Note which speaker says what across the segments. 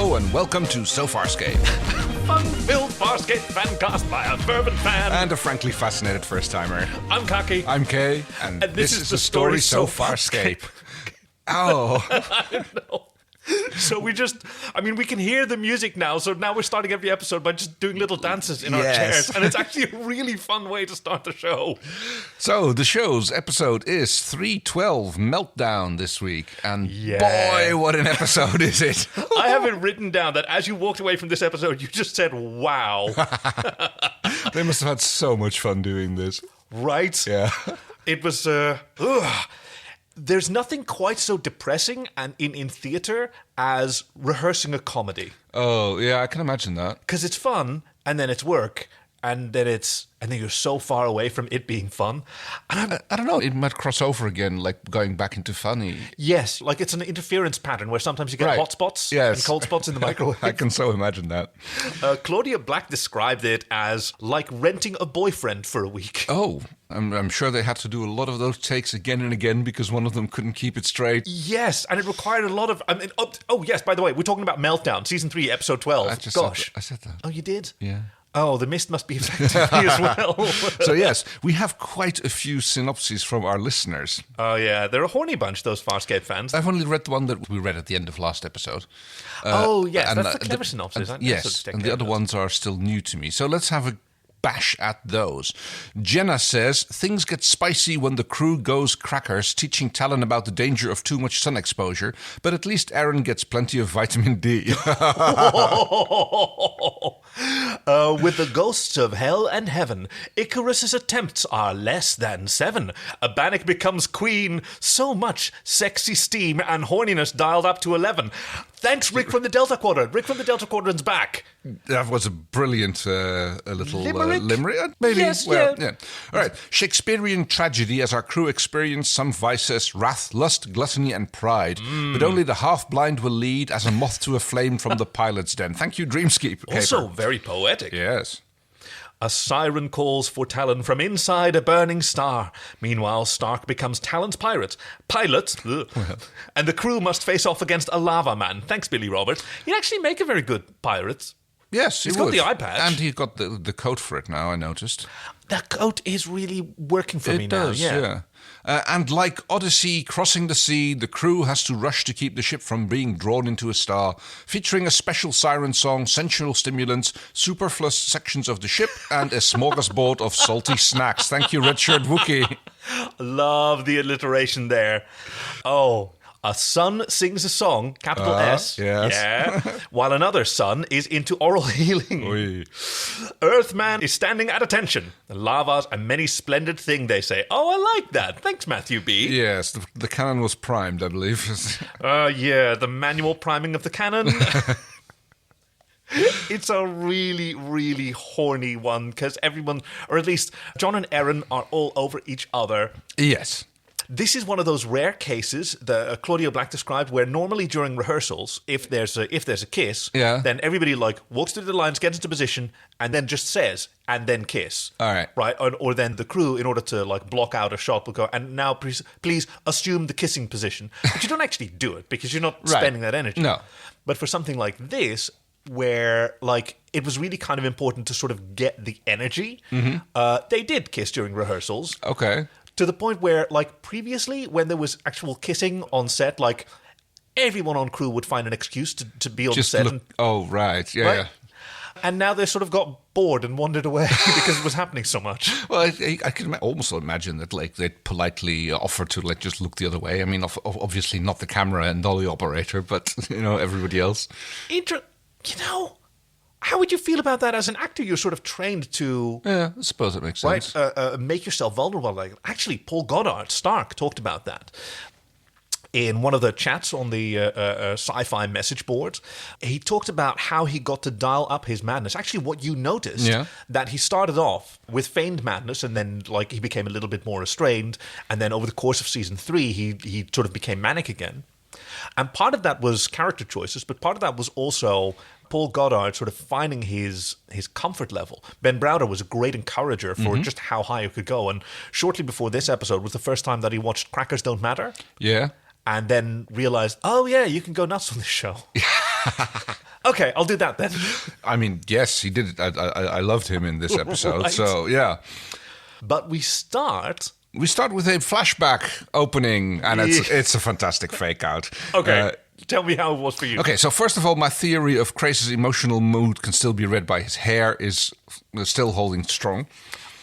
Speaker 1: Hello and welcome to Farscape.
Speaker 2: Fun-filled Farscape fancast by a fervent fan.
Speaker 1: And a frankly fascinated first-timer.
Speaker 2: I'm Kaki.
Speaker 1: I'm Kay. And this is the story So Farscape. Oh.
Speaker 2: I don't know. So we can hear the music now. So now we're starting every episode by just doing little dances in our chairs. And it's actually a really fun way to start the show.
Speaker 1: So the show's episode is 312, Meltdown this week. And boy, what an episode is it.
Speaker 2: I have it written down that as you walked away from this episode, you just said, wow.
Speaker 1: They must have had so much fun doing this.
Speaker 2: Right?
Speaker 1: Yeah.
Speaker 2: It was, There's nothing quite so depressing and in theatre as rehearsing a comedy.
Speaker 1: Oh, yeah, I can imagine that.
Speaker 2: Because it's fun, and then it's work, and then you're so far away from it being fun. And
Speaker 1: I don't know, it might cross over again, like going back into funny.
Speaker 2: Yes, like it's an interference pattern where sometimes you get hot spots and cold spots in the microwave.
Speaker 1: I can so imagine that.
Speaker 2: Claudia Black described it as like renting a boyfriend for a week.
Speaker 1: Oh, I'm sure they had to do a lot of those takes again and again because one of them couldn't keep it straight.
Speaker 2: Yes, and it required a lot of... yes, by the way, we're talking about Meltdown, Season 3, Episode 12.
Speaker 1: I said that.
Speaker 2: Oh, you did?
Speaker 1: Yeah.
Speaker 2: Oh, the mist must be affecting me as well.
Speaker 1: So yes, we have quite a few synopses from our listeners.
Speaker 2: Oh yeah, they're a horny bunch, those Farscape fans.
Speaker 1: I've only read the one that we read at the end of last episode.
Speaker 2: Yes, that's the clever synopsis.
Speaker 1: Yes, and the other ones are still new to me. So let's have a bash at those. Jenna says, things get spicy when the crew goes crackers, teaching Talyn about the danger of too much sun exposure, but at least Aeryn gets plenty of vitamin D.
Speaker 2: With the ghosts of hell and heaven, Icarus's attempts are less than 7. A Banik becomes queen, so much sexy steam and horniness dialed up to 11. Thanks, Rick from the Delta Quadrant. Rick from the Delta Quadrant's back.
Speaker 1: That was a brilliant little
Speaker 2: limerick.
Speaker 1: Maybe.
Speaker 2: Yes,
Speaker 1: yeah. All right. Shakespearean tragedy as our crew experience some vices, wrath, lust, gluttony, and pride. But only the half-blind will lead as a moth to a flame from the pilot's den. Thank you, Dreamscaper.
Speaker 2: Also very poetic.
Speaker 1: Yes.
Speaker 2: A siren calls for Talyn from inside a burning star. Meanwhile, Stark becomes Talyn's pilot, and the crew must face off against a lava man. Thanks, Billy Roberts. He'd actually make a very good pirate.
Speaker 1: Yes,
Speaker 2: he's got the eye patch.
Speaker 1: And he's got the coat for it now, I noticed.
Speaker 2: That coat is really working for me now.
Speaker 1: It does, yeah. And like Odyssey crossing the sea, the crew has to rush to keep the ship from being drawn into a star, featuring a special siren song, sensual stimulants, superfluous sections of the ship, and a smorgasbord of salty snacks. Thank you, Redshirt Wookie.
Speaker 2: Love the alliteration there. Oh, a son sings a song, capital S, while another son is into oral healing.
Speaker 1: Oy.
Speaker 2: Earthman is standing at attention. The lava's a many splendid thing, they say. Oh, I like that. Thanks, Matthew B.
Speaker 1: Yes, the cannon was primed, I believe.
Speaker 2: The manual priming of the cannon. It's a really, really horny one because everyone, or at least John and Aeryn, are all over each other.
Speaker 1: Yes.
Speaker 2: This is one of those rare cases that Claudia Black described where normally during rehearsals, if there's a kiss, then everybody walks through the lines, gets into position, and then just says, and then kiss.
Speaker 1: All right.
Speaker 2: Right? Or then the crew, in order to block out a shot, will go, and now please assume the kissing position. But you don't actually do it because you're not spending that energy.
Speaker 1: No.
Speaker 2: But for something like this, where it was really kind of important to sort of get the energy, they did kiss during rehearsals.
Speaker 1: Okay.
Speaker 2: To the point where, previously, when there was actual kissing on set, everyone on crew would find an excuse to be on set.
Speaker 1: Right. Yeah.
Speaker 2: And now they sort of got bored and wandered away because it was happening so much.
Speaker 1: Well, I can almost imagine that, they'd politely offer to, just look the other way. I mean, obviously not the camera and dolly operator, but, everybody else.
Speaker 2: How would you feel about that as an actor? You're sort of trained to...
Speaker 1: Yeah, I suppose it makes sense.
Speaker 2: Make yourself vulnerable. Actually, Paul Goddard, Stark, talked about that in one of the chats on the sci-fi message board. He talked about how he got to dial up his madness. Actually, what you noticed, that he started off with feigned madness, and then he became a little bit more restrained, and then over the course of season 3, he sort of became manic again. And part of that was character choices, but part of that was also Paul Goddard sort of finding his comfort level. Ben Browder was a great encourager for just how high it could go. And shortly before this episode was the first time that he watched Crackers Don't Matter.
Speaker 1: Yeah.
Speaker 2: And then realized, oh yeah, you can go nuts on this show. Okay, I'll do that then.
Speaker 1: I mean, yes, he did it. I loved him in this episode.
Speaker 2: Right.
Speaker 1: So, yeah.
Speaker 2: But we start
Speaker 1: with a flashback opening, and it's a fantastic fake out.
Speaker 2: Okay, tell me how it was for you.
Speaker 1: Okay, so first of all, my theory of Crace's emotional mood can still be read by his hair is still holding strong.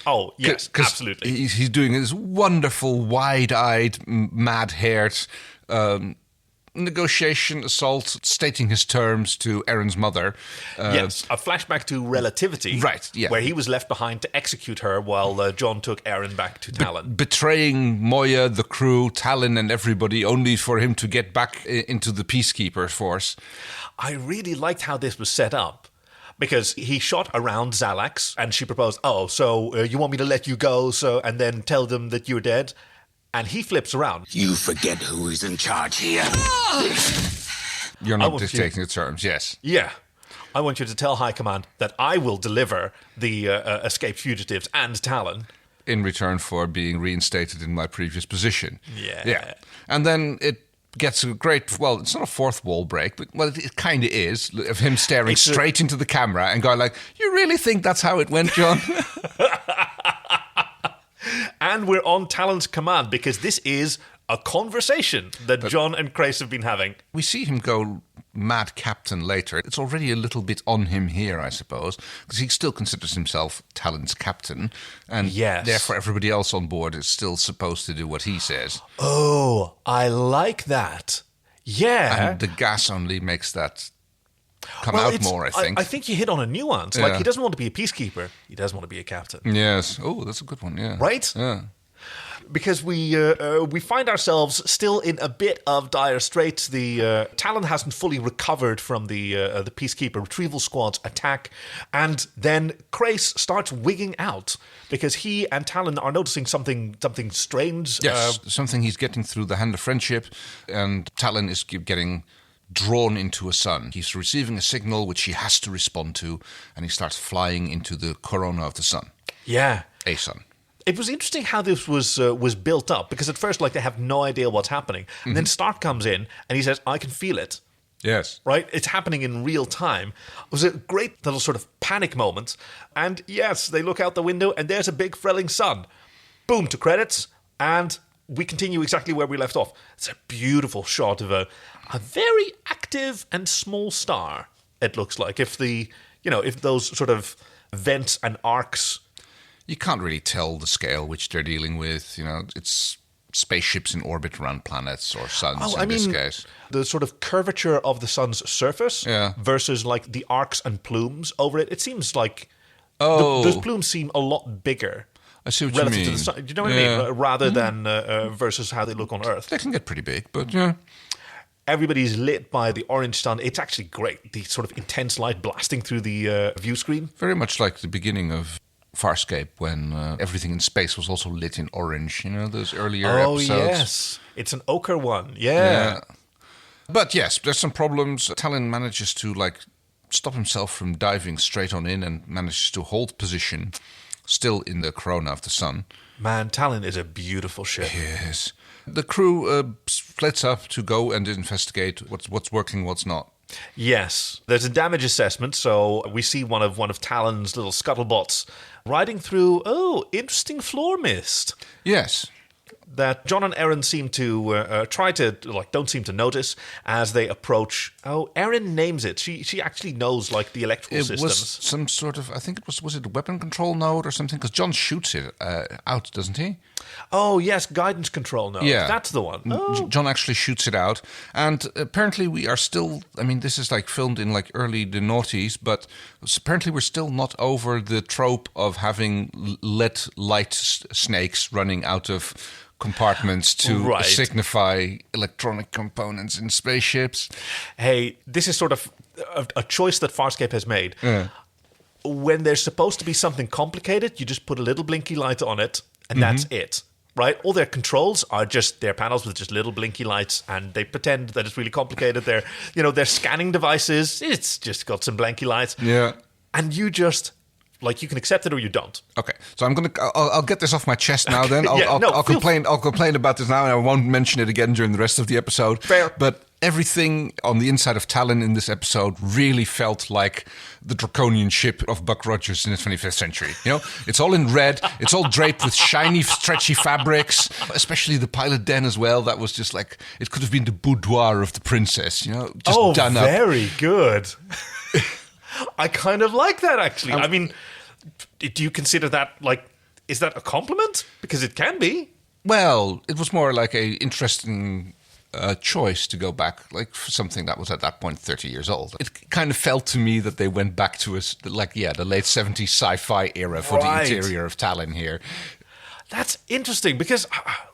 Speaker 2: Oh, yes, absolutely.
Speaker 1: He's doing this wonderful, wide-eyed, mad-haired negotiation assault, stating his terms to Aeryn's mother.
Speaker 2: Yes, a flashback to Relativity.
Speaker 1: Right, yeah.
Speaker 2: Where he was left behind to execute her while John took Aeryn back to Talyn.
Speaker 1: Betraying Moya, the crew, Talyn and everybody, only for him to get back into the Peacekeeper force.
Speaker 2: I really liked how this was set up. Because he shot around Xalax and she proposed, so you want me to let you go and then tell them that you're dead? And he flips around.
Speaker 3: You forget who is in charge here.
Speaker 1: You're not dictating the terms, yes.
Speaker 2: Yeah. I want you to tell High Command that I will deliver the escaped fugitives and Talyn.
Speaker 1: In return for being reinstated in my previous position.
Speaker 2: Yeah.
Speaker 1: And then it gets a great, well, it's not a fourth wall break, but it kind of is, of him staring straight into the camera and going like, you really think that's how it went, John?
Speaker 2: And we're on Talyn's command because this is a conversation that John and Crace have been having.
Speaker 1: We see him go mad captain later. It's already a little bit on him here, I suppose, because he still considers himself Talyn's captain, and therefore everybody else on board is still supposed to do what he says.
Speaker 2: Oh, I like that. Yeah.
Speaker 1: And the gas only makes that come out more, I think.
Speaker 2: I think you hit on a nuance.
Speaker 1: Yeah.
Speaker 2: Like, he doesn't want to be a peacekeeper. He does want to be a captain.
Speaker 1: Yes. Oh, that's a good one, yeah.
Speaker 2: Right?
Speaker 1: Yeah.
Speaker 2: Because we find ourselves still in a bit of dire straits. The Talyn hasn't fully recovered from the Peacekeeper retrieval squad's attack, and then Crace starts wigging out because he and Talyn are noticing something strange.
Speaker 1: Yes, something he's getting through the Hand of Friendship, and Talyn is getting drawn into a sun. He's receiving a signal which he has to respond to, and he starts flying into the corona of the sun.
Speaker 2: Yeah.
Speaker 1: A sun.
Speaker 2: It was interesting how this was built up, because at first, like, they have no idea what's happening. And then Stark comes in, and he says, I can feel it.
Speaker 1: Yes.
Speaker 2: Right? It's happening in real time. It was a great little sort of panic moment. And yes, they look out the window, and there's a big frelling sun. Boom, to credits, and we continue exactly where we left off. It's a beautiful shot of a very active and small star, it looks like. If those sort of vents and arcs...
Speaker 1: You can't really tell the scale which they're dealing with. You know, it's spaceships in orbit around planets or suns in this case.
Speaker 2: The sort of curvature of the sun's surface versus like the arcs and plumes over it. It seems like those plumes seem a lot bigger.
Speaker 1: I see what you mean.
Speaker 2: To the sun. Do you know what I mean? Rather than versus how they look on Earth.
Speaker 1: They can get pretty big, but yeah.
Speaker 2: Everybody's lit by the orange sun. It's actually great. The sort of intense light blasting through the view screen.
Speaker 1: Very much like the beginning of Farscape, when everything in space was also lit in orange. You know, those earlier episodes.
Speaker 2: Oh, yes. It's an ochre one. Yeah.
Speaker 1: But yes, there's some problems. Talyn manages to stop himself from diving straight on in and manages to hold position still in the corona of the sun.
Speaker 2: Man, Talyn is a beautiful ship.
Speaker 1: Yes. The crew splits up to go and investigate what's working, what's not.
Speaker 2: Yes, there's a damage assessment, so we see one of Talyn's little scuttlebots riding through, interesting floor mist.
Speaker 1: Yes.
Speaker 2: That John and Aeryn seem to don't seem to notice as they approach. Oh, Aeryn names it. She actually knows, the electrical systems.
Speaker 1: It was some sort of, I think was it a weapon control node or something? Because John shoots it out, doesn't he?
Speaker 2: Oh, yes, guidance control node. Yeah. That's the one. Oh.
Speaker 1: John actually shoots it out. And apparently we are still, this is filmed in early the noughties, but apparently we're still not over the trope of having let light snakes running out of compartments to signify electronic components in spaceships.
Speaker 2: Hey, this is sort of a choice that Farscape has made.
Speaker 1: Yeah.
Speaker 2: When there's supposed to be something complicated, you just put a little blinky light on it, and that's it. Right? All their controls are just their panels with just little blinky lights, and they pretend that it's really complicated. Their scanning devices, it's just got some blinky lights.
Speaker 1: Yeah.
Speaker 2: And you just... you can accept it or you don't.
Speaker 1: Okay, so I'll get this off my chest now. Then I'll complain about this now, and I won't mention it again during the rest of the episode.
Speaker 2: Fair,
Speaker 1: but everything on the inside of Talyn in this episode really felt like the draconian ship of Buck Rogers in the 25th century. You know, it's all in red. It's all draped with shiny, stretchy fabrics, especially the pilot den as well. That was just like, it could have been the boudoir of the princess, you know, just done up.
Speaker 2: Very good. I kind of like that, actually. I mean, do you consider that, like, is that a compliment? Because it can be.
Speaker 1: Well, it was more like a interesting choice to go back, like for something that was at that point 30 years old. It kind of felt to me that they went back to the late 70s sci-fi era for the interior of Talyn here.
Speaker 2: That's interesting because,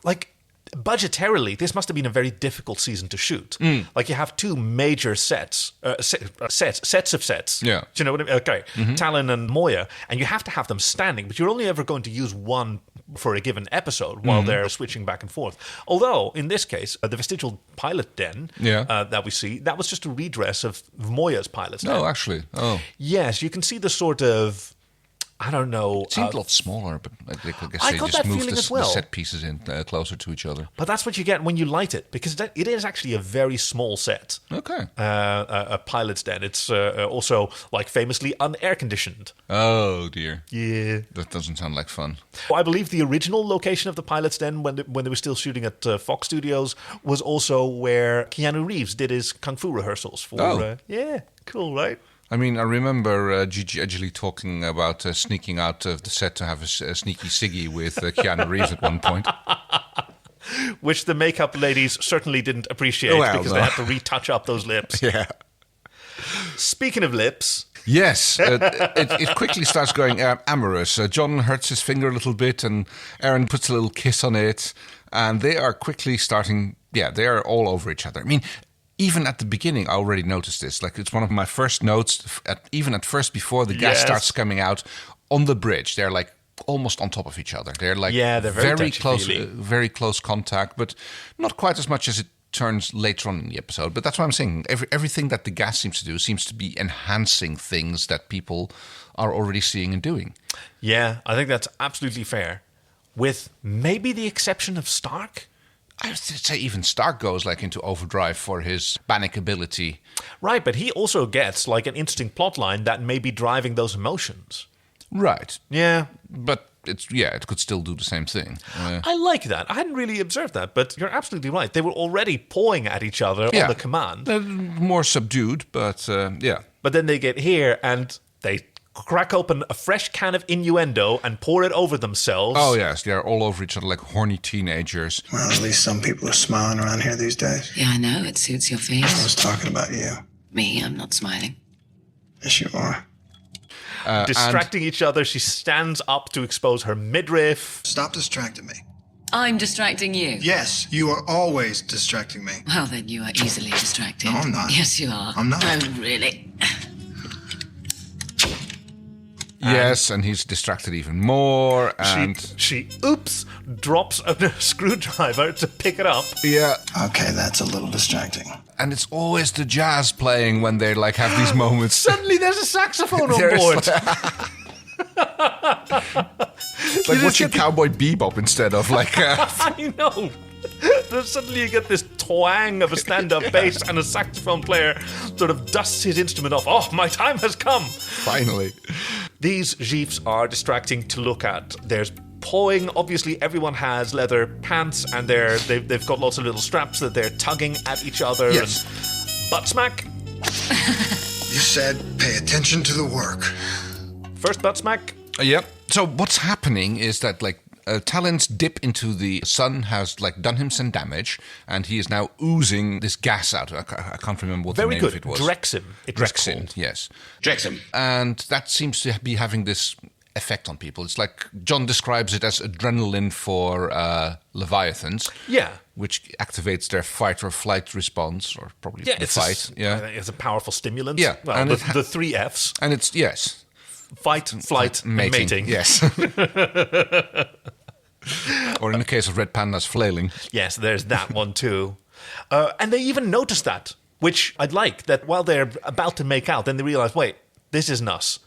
Speaker 2: like, budgetarily, this must have been a very difficult season to shoot. Like, you have two major sets of sets.
Speaker 1: Yeah.
Speaker 2: Do you know what I mean? Okay. Talyn and Moya, and you have to have them standing, but you're only ever going to use one for a given episode while they're switching back and forth. Although, in this case, the vestigial pilot den that we see, that was just a redress of Moya's pilot's den.
Speaker 1: Oh, actually. Oh.
Speaker 2: Yes, you can see the sort of, I don't know.
Speaker 1: It seemed a lot smaller, but I guess
Speaker 2: I
Speaker 1: they
Speaker 2: got
Speaker 1: just
Speaker 2: that
Speaker 1: moved
Speaker 2: feeling
Speaker 1: the
Speaker 2: as well.
Speaker 1: set pieces in closer to each other.
Speaker 2: But that's what you get when you light it, because it is actually a very small set.
Speaker 1: Okay.
Speaker 2: A pilot's den. It's also, like, famously unair conditioned.
Speaker 1: Oh, dear.
Speaker 2: Yeah.
Speaker 1: That doesn't sound like fun.
Speaker 2: I believe the original location of the pilot's den, when they were still shooting at Fox Studios, was also where Keanu Reeves did his kung fu rehearsals for. Yeah, cool, right?
Speaker 1: I mean, I remember Gigi Edgley talking about sneaking out of the set to have a sneaky ciggy with Keanu Reeves at one point.
Speaker 2: Which the makeup ladies certainly didn't appreciate because they had to retouch up those lips.
Speaker 1: Yeah.
Speaker 2: Speaking of lips...
Speaker 1: Yes, it quickly starts going amorous. John hurts his finger a little bit and Aeryn puts a little kiss on it. And they are quickly starting... Yeah, they are all over each other. I mean... Even at the beginning, I already noticed this. Like, it's one of my first notes. Even at first, before the gas starts coming out on the bridge, they're like almost on top of each other. They're like
Speaker 2: they're very
Speaker 1: close contact, but not quite as much as it turns later on in the episode. But that's what I'm saying. Everything that the gas seems to do seems to be enhancing things that people are already seeing and doing.
Speaker 2: Yeah, I think that's absolutely fair. With maybe the exception of Stark.
Speaker 1: I would say even Stark goes like into overdrive for his Banik ability.
Speaker 2: Right, but he also gets like an interesting plot line that may be driving those emotions.
Speaker 1: Right.
Speaker 2: Yeah.
Speaker 1: But it could still do the same thing.
Speaker 2: I like that. I hadn't really observed that, but you're absolutely right. They were already pawing at each other on the command.
Speaker 1: They're more subdued, but yeah.
Speaker 2: But then they get here and they crack open a fresh can of innuendo and pour it over themselves.
Speaker 1: Oh, yes. They're all over each other like horny teenagers.
Speaker 4: Well, at least some people are smiling around here these days.
Speaker 5: Yeah, I know. It suits your
Speaker 4: I
Speaker 5: face.
Speaker 4: was talking about you.
Speaker 5: Me, I'm not smiling.
Speaker 4: Yes, you are.
Speaker 2: Distracting each other, she stands up to expose her midriff.
Speaker 4: Stop distracting me.
Speaker 5: I'm distracting you.
Speaker 4: Yes, you are always distracting me.
Speaker 5: Well, then you are easily distracted.
Speaker 4: No, I'm not.
Speaker 5: Yes, you are.
Speaker 4: I'm not.
Speaker 5: Oh, really?
Speaker 1: Yes, and he's distracted even more. And
Speaker 2: she drops a screwdriver to pick it up.
Speaker 1: Yeah.
Speaker 4: Okay, that's a little distracting.
Speaker 1: And it's always the jazz playing when they like have these moments.
Speaker 2: Suddenly there's a saxophone on board.
Speaker 1: It's like watching Cowboy Bebop instead of like...
Speaker 2: I know. Then suddenly you get this twang of a stand-up bass and a saxophone player sort of dusts his instrument off. Oh, my time has come.
Speaker 1: Finally.
Speaker 2: These gifs are distracting to look at. There's pawing. Obviously, everyone has leather pants and they've got lots of little straps that they're tugging at each other.
Speaker 1: Yes.
Speaker 2: And butt smack.
Speaker 4: You said pay attention to the work.
Speaker 2: First butt smack.
Speaker 1: Yep. So what's happening is that like Talyn's dip into the sun has like done him some damage, and he is now oozing this gas out. I can't remember what the name of it was.
Speaker 2: Drexim.
Speaker 1: Drexim, yes.
Speaker 3: Drexim.
Speaker 1: And that seems to be having this effect on people. It's like John describes it as adrenaline for leviathans.
Speaker 2: Yeah.
Speaker 1: Which activates their fight or flight response, or probably the fight.
Speaker 2: I think it's a powerful stimulant.
Speaker 1: Yeah.
Speaker 2: Well,
Speaker 1: and
Speaker 2: the three Fs.
Speaker 1: And it's, yes.
Speaker 2: Fight, flight, and mating.
Speaker 1: Yes. Or in the case of red pandas, flailing.
Speaker 2: Yes, there's that one too. And they even notice that, which I'd like, that while they're about to make out, then they realize, wait, this isn't us.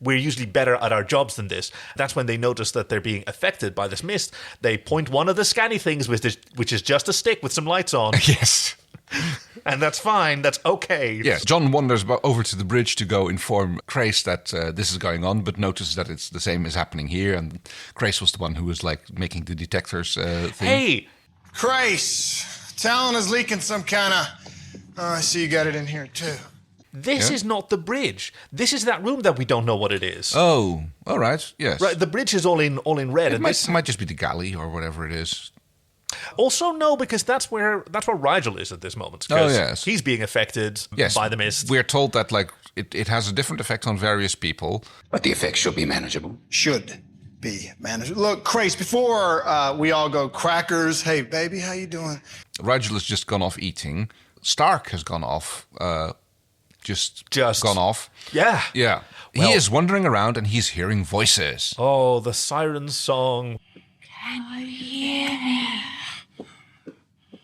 Speaker 2: We're usually better at our jobs than this. That's when they notice that they're being affected by this mist. They point one of the scanny things, which is just a stick with some lights on.
Speaker 1: Yes.
Speaker 2: And that's fine. That's okay.
Speaker 1: Yes, John wanders over to the bridge to go inform Crace that this is going on, but notices that it's the same is happening here. And Crace was the one who was like making the detectors thing.
Speaker 2: Hey,
Speaker 4: Crace, Talyn is leaking some kind of... Oh, I see you got it in here, too.
Speaker 2: this is not the bridge. This is that room that we don't know what it is.
Speaker 1: Oh, all right, yes.
Speaker 2: Right, the bridge is all in red.
Speaker 1: It
Speaker 2: and
Speaker 1: might just be the galley or whatever it is.
Speaker 2: Also, no, because that's where Rigel is at this moment.
Speaker 1: Oh, yes.
Speaker 2: He's being affected by the mist.
Speaker 1: We're told that like it has a different effect on various people.
Speaker 3: But the effects should be manageable.
Speaker 4: Should be manageable. Look, Crace, before we all go crackers, hey, baby, how you doing?
Speaker 1: Rigel has just gone off eating. Stark has gone off. Just gone off.
Speaker 2: Yeah.
Speaker 1: Yeah.
Speaker 2: Well-
Speaker 1: He is wandering around and he's hearing voices.
Speaker 2: Oh, the siren song.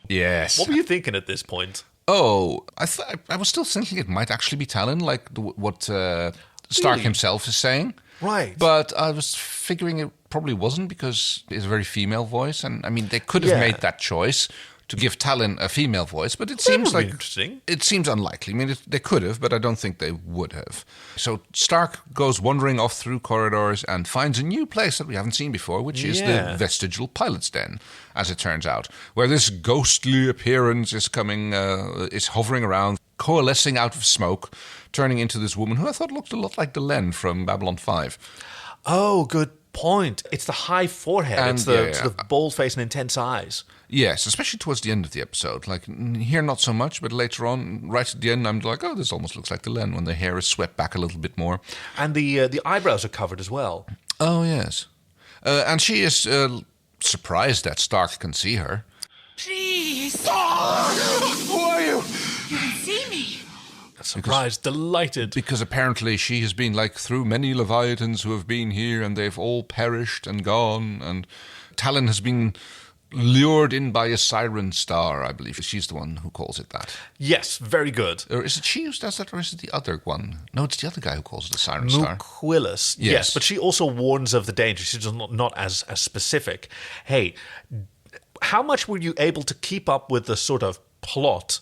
Speaker 1: Yes.
Speaker 2: What were you thinking at this point?
Speaker 1: Oh, I was still thinking it might actually be Talyn, like what Stark himself is saying.
Speaker 2: Right.
Speaker 1: But I was figuring it probably wasn't because it's a very female voice. And I mean, they could have made that choice to give Talyn a female voice, but it seems
Speaker 2: would be
Speaker 1: like
Speaker 2: interesting.
Speaker 1: It seems unlikely. I mean, they could have, but I don't think they would have. So Stark goes wandering off through corridors and finds a new place that we haven't seen before, which is the vestigial pilot's den, as it turns out, where this ghostly appearance is coming, is hovering around, coalescing out of smoke, turning into this woman who I thought looked a lot like Delenne from Babylon 5.
Speaker 2: Oh, good point. It's the high forehead.
Speaker 1: And,
Speaker 2: it's the sort of bold face and intense eyes.
Speaker 1: Yes, especially towards the end of the episode. Like, here not so much, but later on, right at the end, I'm like, oh, this almost looks like Delenne when the hair is swept back a little bit more.
Speaker 2: And the eyebrows are covered as well.
Speaker 1: Oh, yes. And she is surprised that Stark can see her.
Speaker 5: Please.
Speaker 4: Who are you?
Speaker 5: You can see me.
Speaker 2: Surprised, delighted.
Speaker 1: Because apparently she has been, like, through many Leviathans who have been here, and they've all perished and gone, and Talyn has been lured in by a siren star, I believe. She's the one who calls it that.
Speaker 2: Yes, very good.
Speaker 1: Or is it she who does that, or is it the other one? No, it's the other guy who calls it a siren star.
Speaker 2: Muquilus.
Speaker 1: Yes.
Speaker 2: But she also warns of the danger. She's just not as specific. Hey, how much were you able to keep up with the sort of plot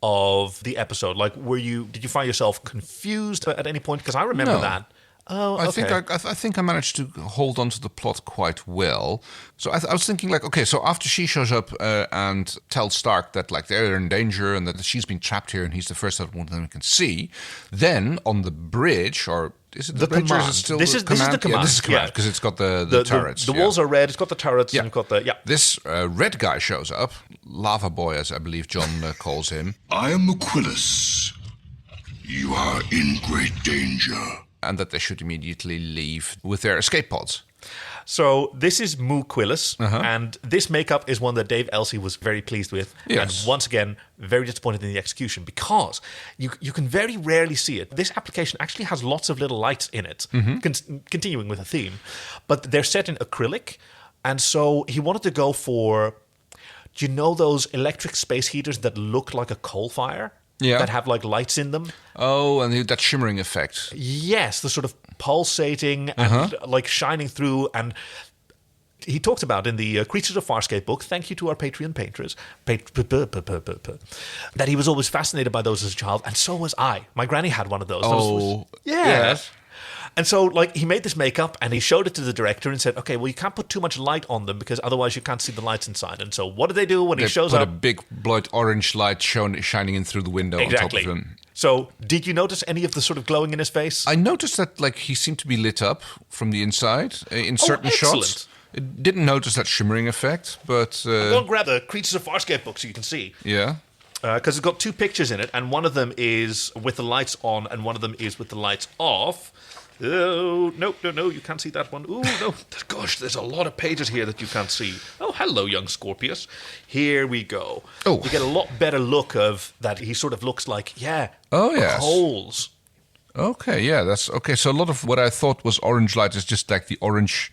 Speaker 2: of the episode? Like, did you find yourself confused at any point? Because I remember
Speaker 1: No.
Speaker 2: that. Oh, okay.
Speaker 1: I think I managed to hold on to the plot quite well. So I was thinking, like, okay, so after she shows up and tells Stark that, like, they're in danger and that she's been trapped here and he's the first one that we can see, then on the bridge, or is it the bridge
Speaker 2: command.
Speaker 1: or is it still
Speaker 2: This
Speaker 1: the
Speaker 2: is
Speaker 1: command?
Speaker 2: the command.
Speaker 1: Yeah, this is command,
Speaker 2: Yeah.
Speaker 1: because it's got the turrets.
Speaker 2: The walls are red. It's got the turrets.
Speaker 1: Yeah.
Speaker 2: And got the
Speaker 1: This red guy shows up, Lava Boy, as I believe John calls him.
Speaker 6: I am Aquilus. You are in great danger.
Speaker 1: And that they should immediately leave with their escape pods.
Speaker 2: So this is Muquilus, and this makeup is one that Dave Elsey was very pleased with,
Speaker 1: Yes.
Speaker 2: and once again very disappointed in the execution because you can very rarely see it. This application actually has lots of little lights in it, continuing with a theme, but they're set in acrylic, and so he wanted to go for, do you know those electric space heaters that look like a coal fire?
Speaker 1: Yeah.
Speaker 2: That have like lights in them?
Speaker 1: Oh, and that shimmering effect.
Speaker 2: Yes, the sort of pulsating and like shining through. And he talked about in the Creatures of Farscape book, thank you to our Patreon patrons, that he was always fascinated by those as a child, and so was I. My granny had one of those.
Speaker 1: Oh,
Speaker 2: yeah.
Speaker 1: yes.
Speaker 2: And so, like, he made this makeup and he showed it to the director and said, okay, well, you can't put too much light on them because otherwise you can't see the lights inside. And so what do they do when he shows
Speaker 1: put
Speaker 2: up?
Speaker 1: a big blood orange light shining in through the window
Speaker 2: Exactly.
Speaker 1: on top of him.
Speaker 2: So did you notice any of the sort of glowing in his face?
Speaker 1: I noticed that, like, he seemed to be lit up from the inside in certain
Speaker 2: excellent.
Speaker 1: shots. I didn't notice that shimmering effect, but
Speaker 2: Go and grab the Creatures of Farscape book so you can see.
Speaker 1: yeah.
Speaker 2: Because it's got two pictures in it, and one of them is with the lights on, and one of them is with the lights off. Oh, no, you can't see that one. Ooh, no, gosh, there's a lot of pages here that you can't see. Oh, hello, young Scorpius. Here we go.
Speaker 1: Oh.
Speaker 2: You get a lot better look of that. He sort of looks like,
Speaker 1: Oh, yes.
Speaker 2: coals.
Speaker 1: Okay, yeah, that's okay. So a lot of what I thought was orange light is just like the orange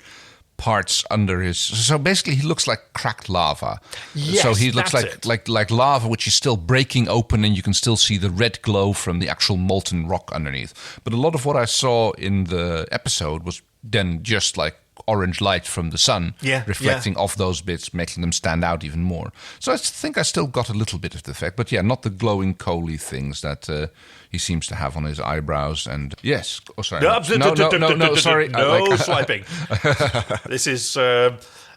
Speaker 1: parts under his. So basically, he looks like cracked lava.
Speaker 2: Yes,
Speaker 1: so he looks
Speaker 2: that's
Speaker 1: like lava, which is still breaking open, and you can still see the red glow from the actual molten rock underneath. But a lot of what I saw in the episode was then just like orange light from the sun reflecting
Speaker 2: yeah.
Speaker 1: off those bits, making them stand out even more. So I think I still got a little bit of the effect, but yeah, not the glowing coaly things that he seems to have on his eyebrows. And yes, oh sorry, no, sorry,
Speaker 2: no swiping. This is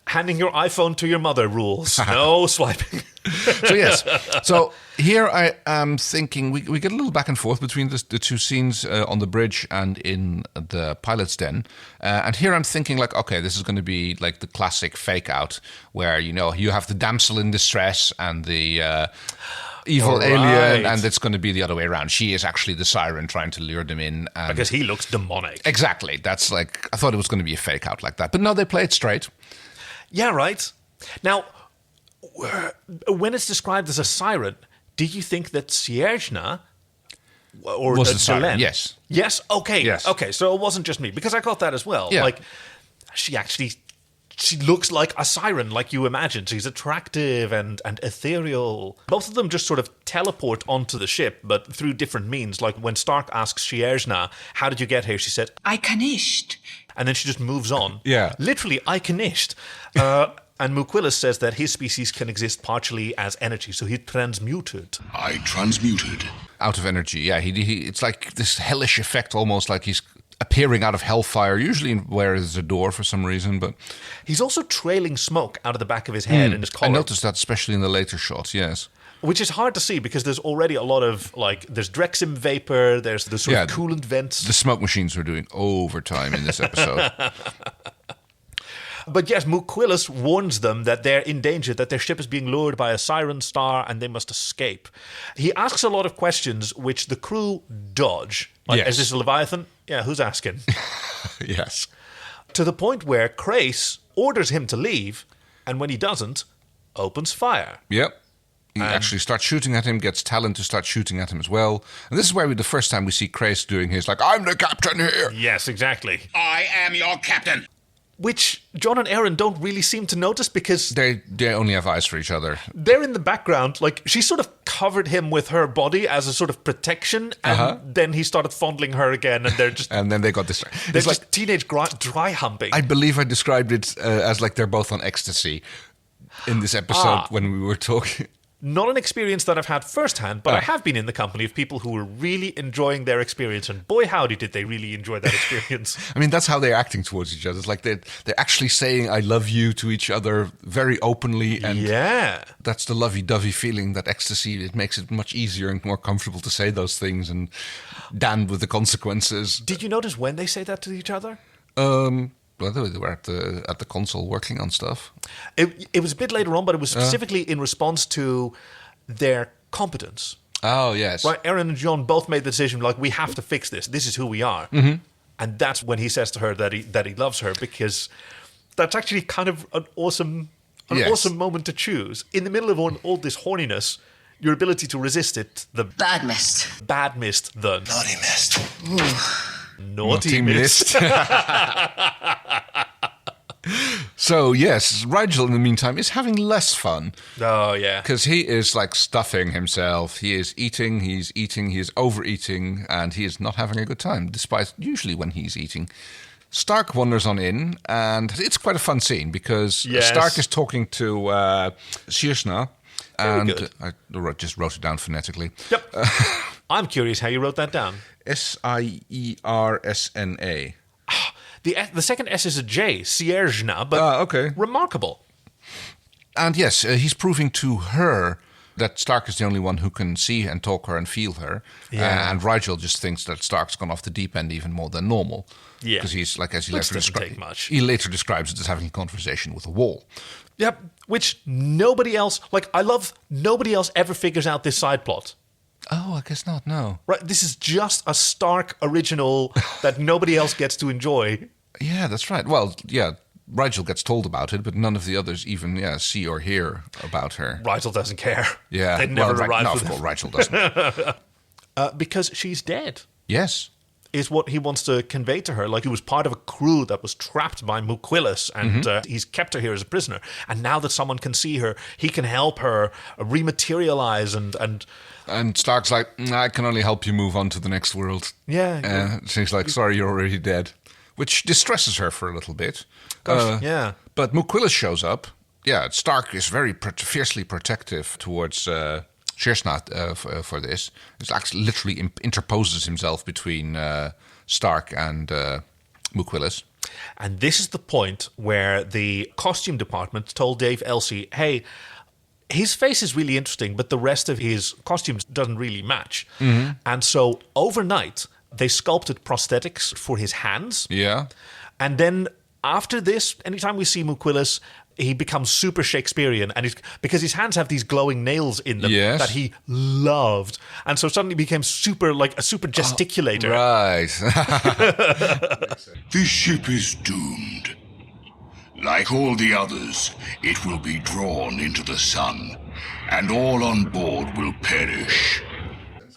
Speaker 2: handing your iPhone to your mother rules. No swiping.
Speaker 1: So yes, so here I am thinking we get a little back and forth between the two scenes on the bridge and in the pilot's den, and here I'm thinking like, okay, this is going to be like the classic fake out where you have the damsel in distress and the evil alien, and it's going to be the other way around. She is actually the siren trying to lure them in, and
Speaker 2: because he looks demonic.
Speaker 1: Exactly. That's like, I thought it was going to be a fake out like that, but no, they play it straight.
Speaker 2: Yeah, right. Now, when it's described as a siren, do you think that Sierjna or
Speaker 1: Was the siren?
Speaker 2: Talyn?
Speaker 1: Yes.
Speaker 2: Yes? Okay.
Speaker 1: Yes.
Speaker 2: Okay, so it wasn't just me, because I got that as well.
Speaker 1: Yeah.
Speaker 2: Like, she looks like a siren, like you imagine. She's attractive and ethereal. Both of them just sort of teleport onto the ship, but through different means. Like when Stark asks Sierjna, how did you get here? She said,
Speaker 5: I can nicht.
Speaker 2: and then she just moves on.
Speaker 1: Yeah.
Speaker 2: Literally, I can nicht. And Muquilus says that his species can exist partially as energy, so he transmuted.
Speaker 6: I transmuted.
Speaker 1: Out of energy, yeah. He it's like this hellish effect, almost like he's appearing out of hellfire, usually where there's a door for some reason, but
Speaker 2: He's also trailing smoke out of the back of his head and his collar.
Speaker 1: I noticed that especially in the later shots, yes.
Speaker 2: Which is hard to see because there's already a lot of, like, there's Drexim vapor, there's the sort of coolant vents.
Speaker 1: The smoke machines were doing overtime in this episode.
Speaker 2: But yes, Muquilus warns them that they're in danger, that their ship is being lured by a siren star and they must escape. He asks a lot of questions which the crew dodge. Like,
Speaker 1: Yes.
Speaker 2: is this a Leviathan? Yeah, who's asking?
Speaker 1: Yes.
Speaker 2: To the point where Krace orders him to leave, and when he doesn't, opens fire.
Speaker 1: Yep. He actually starts shooting at him, gets Talyn to start shooting at him as well. And this is where the first time we see Krace doing his, like, I'm the captain here.
Speaker 2: Yes, exactly.
Speaker 6: I am your captain.
Speaker 2: Which John and Aeryn don't really seem to notice because
Speaker 1: They only have eyes for each other.
Speaker 2: they're in the background. Like, she sort of covered him with her body as a sort of protection, and then he started fondling her again, and they're just...
Speaker 1: And then they got distracted.
Speaker 2: They're just like teenage dry humping.
Speaker 1: I believe I described it as like they're both on ecstasy in this episode when we were talking.
Speaker 2: Not an experience that I've had firsthand, but I have been in the company of people who were really enjoying their experience, and boy, howdy did they really enjoy that experience.
Speaker 1: I mean, that's how they're acting towards each other. It's like they're actually saying "I love you" to each other very openly, and
Speaker 2: Yeah.
Speaker 1: that's the lovey-dovey feeling. That ecstasy, it makes it much easier and more comfortable to say those things and damned with the consequences.
Speaker 2: Did you notice when they say that to each other?
Speaker 1: Well, they were at the console working on stuff.
Speaker 2: It was a bit later on, but it was specifically in response to their competence.
Speaker 1: Oh yes,
Speaker 2: Right, Aeryn and John both made the decision, like, we have to fix this. This is who we are. Mm-hmm. And that's when he says to her that he loves her, because that's actually kind of an awesome moment to choose. In the middle of all this horniness, your ability to resist it, the
Speaker 5: Bad mist.
Speaker 2: bad mist, the
Speaker 4: Naughty mist.
Speaker 2: naughty mist.
Speaker 1: So yes, Rigel in the meantime is having less fun.
Speaker 2: Oh, yeah.
Speaker 1: Because he is like stuffing himself. He is eating, he is overeating, and he is not having a good time, despite usually when he's eating. Stark wanders on in, and it's quite a fun scene because
Speaker 2: Yes.
Speaker 1: Stark is talking to Sierjna, and
Speaker 2: good.
Speaker 1: I just wrote it down phonetically.
Speaker 2: Yep. I'm curious how you wrote that down.
Speaker 1: Siersna.
Speaker 2: The second S is a J, Sierjna, but
Speaker 1: okay.
Speaker 2: remarkable.
Speaker 1: And yes, he's proving to her that Stark is the only one who can see and talk her and feel her.
Speaker 2: Yeah.
Speaker 1: And Rigel just thinks that Stark's gone off the deep end even more than normal.
Speaker 2: Yeah.
Speaker 1: Because he's, like, as he
Speaker 2: Which
Speaker 1: later
Speaker 2: doesn't take much.
Speaker 1: he later describes it as having a conversation with a wall.
Speaker 2: Yep, which nobody else, nobody else ever figures out this side plot.
Speaker 1: Oh, I guess not, no.
Speaker 2: Right, this is just a Stark original that nobody else gets to enjoy.
Speaker 1: Yeah, that's right. Well, yeah, Rigel gets told about it, but none of the others even see or hear about her.
Speaker 2: Rigel doesn't care.
Speaker 1: Yeah.
Speaker 2: They never arrive
Speaker 1: No,
Speaker 2: with
Speaker 1: of course, Rigel doesn't.
Speaker 2: because she's dead,
Speaker 1: Yes.
Speaker 2: is what he wants to convey to her. Like, he was part of a crew that was trapped by Muquilus, and he's kept her here as a prisoner. And now that someone can see her, he can help her rematerialize and
Speaker 1: And Stark's like, I can only help you move on to the next world.
Speaker 2: Yeah.
Speaker 1: She's like, sorry, you're already dead. which distresses her for a little bit.
Speaker 2: Gosh, yeah.
Speaker 1: But Muquillis shows up. Yeah, Stark is very fiercely protective towards Shersna for this. He actually literally interposes himself between Stark and Muquillis.
Speaker 2: And this is the point where the costume department told Dave Elsey, hey, his face is really interesting, but the rest of his costumes doesn't really match. Mm-hmm. And so overnight, they sculpted prosthetics for his hands.
Speaker 1: Yeah.
Speaker 2: And then after this, anytime we see Muquillis, he becomes super Shakespearean, and because his hands have these glowing nails in them that he loved, and so suddenly became super gesticulator.
Speaker 1: Right.
Speaker 6: This ship is doomed. Like all the others, it will be drawn into the sun, and all on board will perish.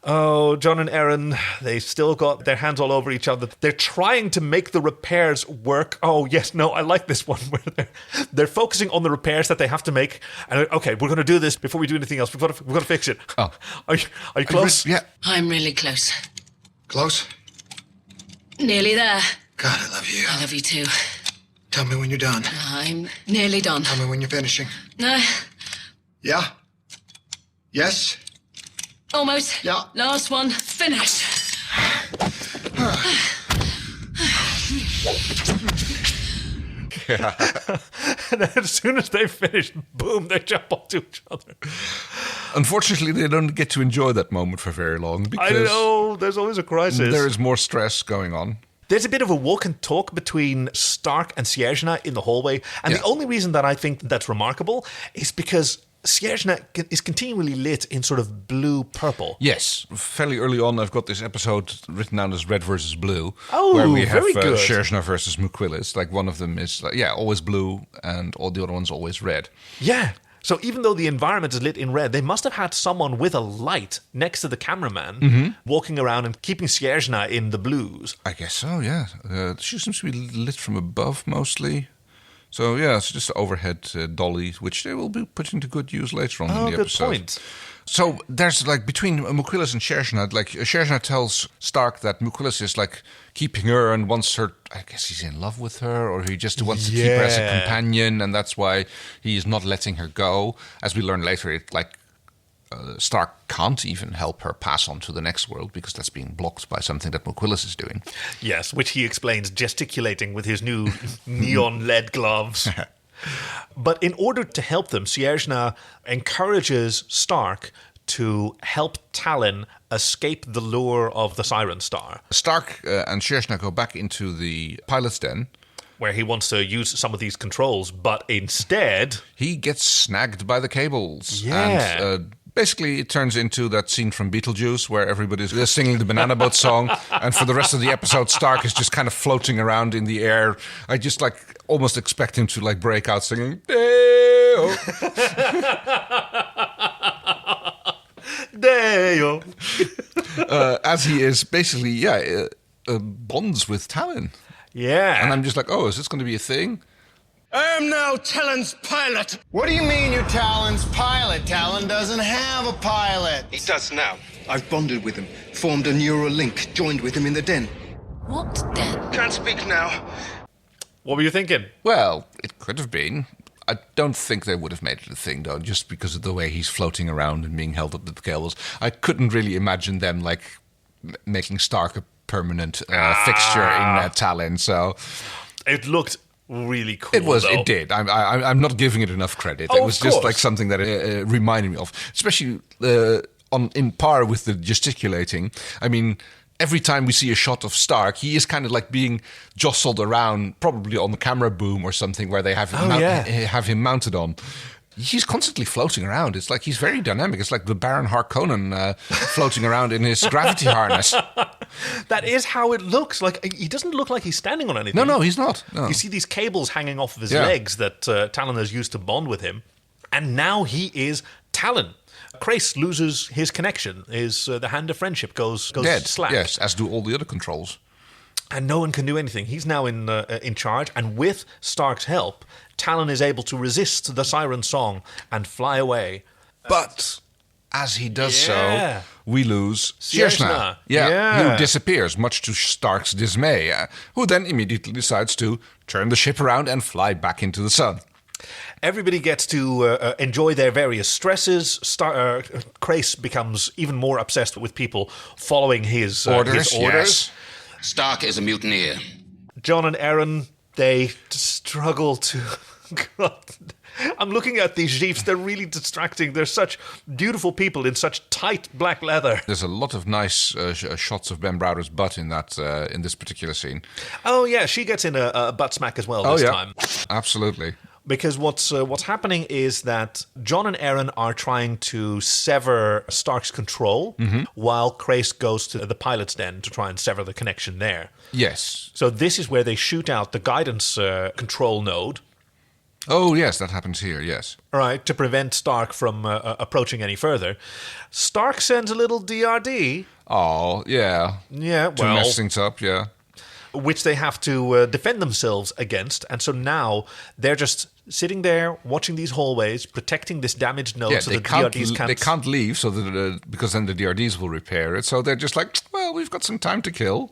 Speaker 2: Oh, John and Aeryn, they still got their hands all over each other. They're trying to make the repairs work. Oh, yes, no, I like this one where they're focusing on the repairs that they have to make. And okay, we're going to do this before we do anything else. We've got to fix it.
Speaker 1: Oh.
Speaker 2: Are you close?
Speaker 1: Yeah.
Speaker 5: I'm really close.
Speaker 4: Close?
Speaker 5: Nearly there.
Speaker 4: God, I love you.
Speaker 5: I love you too.
Speaker 4: Tell me when you're done.
Speaker 5: I'm nearly done.
Speaker 4: Tell me when you're finishing.
Speaker 5: No,
Speaker 4: Yeah? Yes?
Speaker 5: almost.
Speaker 4: Yeah.
Speaker 5: Last one, finished.
Speaker 2: And as soon as they finish, boom, they jump onto each other.
Speaker 1: Unfortunately, they don't get to enjoy that moment for very long because
Speaker 2: I know, there's always a crisis.
Speaker 1: there is more stress going on.
Speaker 2: There's a bit of a walk and talk between Stark and Sierjna in the hallway. And the only reason that I think that's remarkable is because Sierjna is continually lit in sort of blue-purple.
Speaker 1: Yes, fairly early on, I've got this episode written down as Red versus Blue,
Speaker 2: Oh,
Speaker 1: where we have
Speaker 2: very good.
Speaker 1: Sierjna versus Muquillis. Like one of them is always blue, and all the other ones always red.
Speaker 2: Yeah. So even though the environment is lit in red, they must have had someone with a light next to the cameraman walking around and keeping Sierjna in the blues.
Speaker 1: I guess so. Yeah, she seems to be lit from above mostly. So yeah, it's just an overhead dolly, which they will be putting to good use later on in the
Speaker 2: good
Speaker 1: episode.
Speaker 2: point.
Speaker 1: So there's like between Muquillis and Sierjna, like Sierjna tells Stark that Muquillis is like keeping her and wants her. I guess he's in love with her, or he just wants to keep her as a companion, and that's why he's not letting her go. As we learn later, Stark can't even help her pass on to the next world because that's being blocked by something that Muquillis is doing.
Speaker 2: Yes, which he explains gesticulating with his new neon LED gloves. But in order to help them, Sierjna encourages Stark to help Talyn escape the lure of the Siren Star.
Speaker 1: Stark and Sierjna go back into the pilot's den,
Speaker 2: where he wants to use some of these controls, but instead
Speaker 1: he gets snagged by the cables.
Speaker 2: Yeah.
Speaker 1: And basically, it turns into that scene from Beetlejuice where everybody's singing the Banana Boat song, and for the rest of the episode, Stark is just kind of floating around in the air. I just almost expect him to break out singing Deo.
Speaker 2: Deo.
Speaker 1: As he is basically, bonds with Talyn.
Speaker 2: Yeah.
Speaker 1: And I'm just like, oh, is this going to be a thing?
Speaker 4: I am now Talyn's pilot. What do you mean you're Talyn's pilot? Talyn doesn't have a pilot.
Speaker 7: He does now. I've bonded with him, formed a neural link, joined with him in the den.
Speaker 5: What den?
Speaker 7: Can't speak now.
Speaker 2: What were you thinking?
Speaker 1: Well, it could have been. I don't think they would have made it a thing, though, just because of the way he's floating around and being held up with the cables. I couldn't really imagine them, making Stark a permanent fixture in Talyn, so...
Speaker 2: It looked really cool.
Speaker 1: It was.
Speaker 2: Though.
Speaker 1: It did. I'm not giving it enough credit.
Speaker 2: Oh,
Speaker 1: it was
Speaker 2: of
Speaker 1: just
Speaker 2: course.
Speaker 1: something that it reminded me of, especially in par with the gesticulating. I mean, every time we see a shot of Stark, he is kind of being jostled around, probably on the camera boom or something, where they have him mounted on. He's constantly floating around. It's like he's very dynamic. It's like the Baron Harkonnen floating around in his gravity harness.
Speaker 2: That is how it looks. He doesn't look like he's standing on anything.
Speaker 1: No, he's not. No.
Speaker 2: You see these cables hanging off of his legs that Talyn has used to bond with him. And now he is Talyn. Crais loses his connection. The hand of friendship goes
Speaker 1: Dead.
Speaker 2: slack.
Speaker 1: Yes, as do all the other controls.
Speaker 2: And no one can do anything. He's now in charge. And with Stark's help, Talyn is able to resist the siren song and fly away.
Speaker 1: But as he does
Speaker 2: Yeah.
Speaker 1: so, we lose
Speaker 2: Sierżna.
Speaker 1: Sierżna.
Speaker 2: Yeah.
Speaker 1: Who disappears, much to Stark's dismay, who then immediately decides to turn the ship around and fly back into the sun.
Speaker 2: Everybody gets to enjoy their various stresses. Crace becomes even more obsessed with people following his orders.
Speaker 1: Yes.
Speaker 3: Stark is a mutineer.
Speaker 2: Jon and Aeryn, they struggle to... God, I'm looking at these jeeps. They're really distracting. They're such beautiful people in such tight black leather.
Speaker 1: There's a lot of nice shots of Ben Browder's butt in this particular scene.
Speaker 2: Oh, yeah, she gets in a butt smack as well this time.
Speaker 1: Absolutely.
Speaker 2: Because what's happening is that Jon and Aeryn are trying to sever Stark's control while Crace goes to the pilot's den to try and sever the connection there.
Speaker 1: Yes.
Speaker 2: So this is where they shoot out the guidance control node.
Speaker 1: Oh, yes, that happens here, yes.
Speaker 2: Right, to prevent Stark from approaching any further. Stark sends a little DRD.
Speaker 1: Oh, yeah.
Speaker 2: Yeah,
Speaker 1: To
Speaker 2: well...
Speaker 1: mess things up, yeah.
Speaker 2: which they have to defend themselves against. And so now they're just sitting there watching these hallways, protecting this damaged node so the DRDs can't...
Speaker 1: They can't leave so that, because then the DRDs will repair it. So they're just like, well, we've got some time to kill.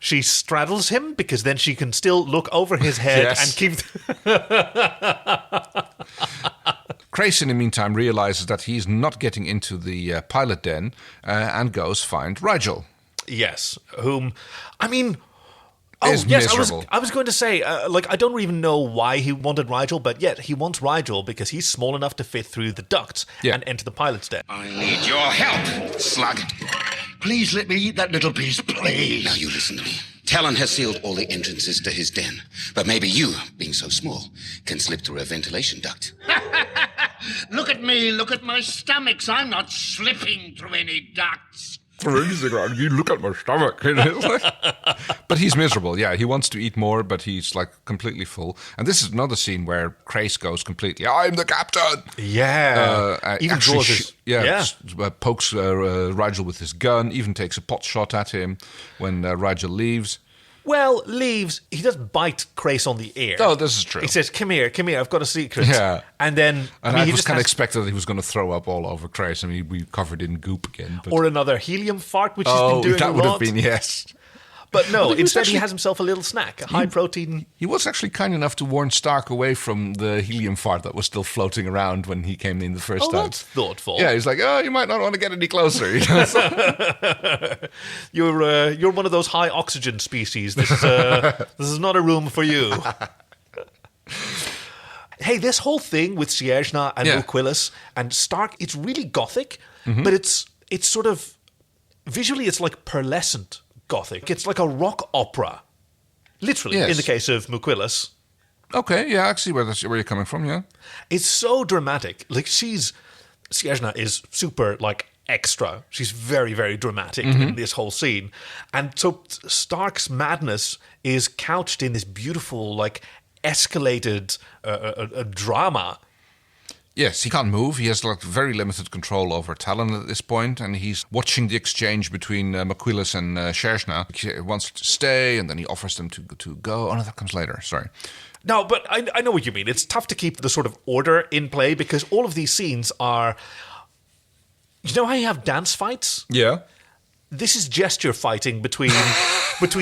Speaker 2: She straddles him because then she can still look over his head and keep...
Speaker 1: Crace, in the meantime, realizes that he's not getting into the pilot den and goes find Rigel.
Speaker 2: Yes, whom... I mean...
Speaker 1: Is miserable.
Speaker 2: I was going to say, I don't even know why he wanted Rigel, but yet he wants Rigel because he's small enough to fit through the ducts and enter the pilot's den.
Speaker 6: I need your help, Slug. Please let me eat that little piece, please.
Speaker 3: Now you listen to me. Talyn has sealed all the entrances to his den, but maybe you, being so small, can slip through a ventilation duct.
Speaker 6: Look at me, look at my stomachs. I'm not slipping through any ducts.
Speaker 1: You look at my stomach. But he's miserable, yeah. He wants to eat more, but he's like completely full. And this is another scene where Crace goes completely, I'm the captain!
Speaker 2: Yeah. Even draws his...
Speaker 1: pokes Rigel with his gun, even takes a pot shot at him when Rigel leaves.
Speaker 2: Well, leaves. He doesn't bite Crace on the ear.
Speaker 1: Oh, this is true.
Speaker 2: He says, come here, I've got a secret.
Speaker 1: Yeah.
Speaker 2: And then...
Speaker 1: I was kind of expecting that he was going to throw up all over Crace. I mean, we covered in goop again. But...
Speaker 2: Or another helium fart, which he's been doing
Speaker 1: that
Speaker 2: a
Speaker 1: would
Speaker 2: lot.
Speaker 1: have been, yes.
Speaker 2: But no, instead he has himself a little snack, a high-protein...
Speaker 1: He was actually kind enough to warn Stark away from the helium fart that was still floating around when he came in the first time.
Speaker 2: That's thoughtful.
Speaker 1: Yeah, he's like, you might not want to get any closer.
Speaker 2: You're one of those high-oxygen species. This is not a room for you. Hey, this whole thing with Sierżna and Muquilus and Stark, it's really gothic, but it's sort of... Visually, it's like pearlescent gothic. It's like a rock opera. Literally, in the case of Muquilus.
Speaker 1: Okay, yeah, I see where you're coming from, yeah.
Speaker 2: It's so dramatic. Like, Sierżna is super, like, extra. She's very, very dramatic in this whole scene. And so Stark's madness is couched in this beautiful, like, escalated drama.
Speaker 1: Yes, he can't move. He has like very limited control over Talyn at this point, and he's watching the exchange between Muquilus and Sierżna. He wants to stay, and then he offers them to go. Oh, no, that comes later. Sorry.
Speaker 2: No, but I know what you mean. It's tough to keep the sort of order in play because all of these scenes are... You know how you have dance fights?
Speaker 1: Yeah.
Speaker 2: This is gesture fighting between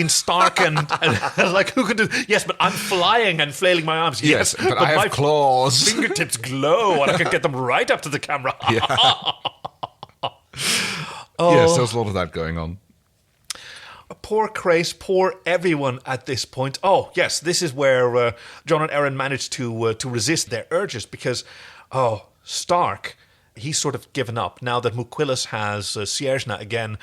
Speaker 2: Stark and like who can do... Yes, but I'm flying and flailing my arms.
Speaker 1: Yes, but I have
Speaker 2: my
Speaker 1: claws.
Speaker 2: Fingertips glow and I can get them right up to the camera.
Speaker 1: Yeah. Yes, there's a lot of that going on.
Speaker 2: Poor Crace, poor everyone at this point. Oh, yes, this is where Jon and Aeryn managed to resist their urges because, Stark... He's sort of given up. Now that Muquilus has Sierżna again,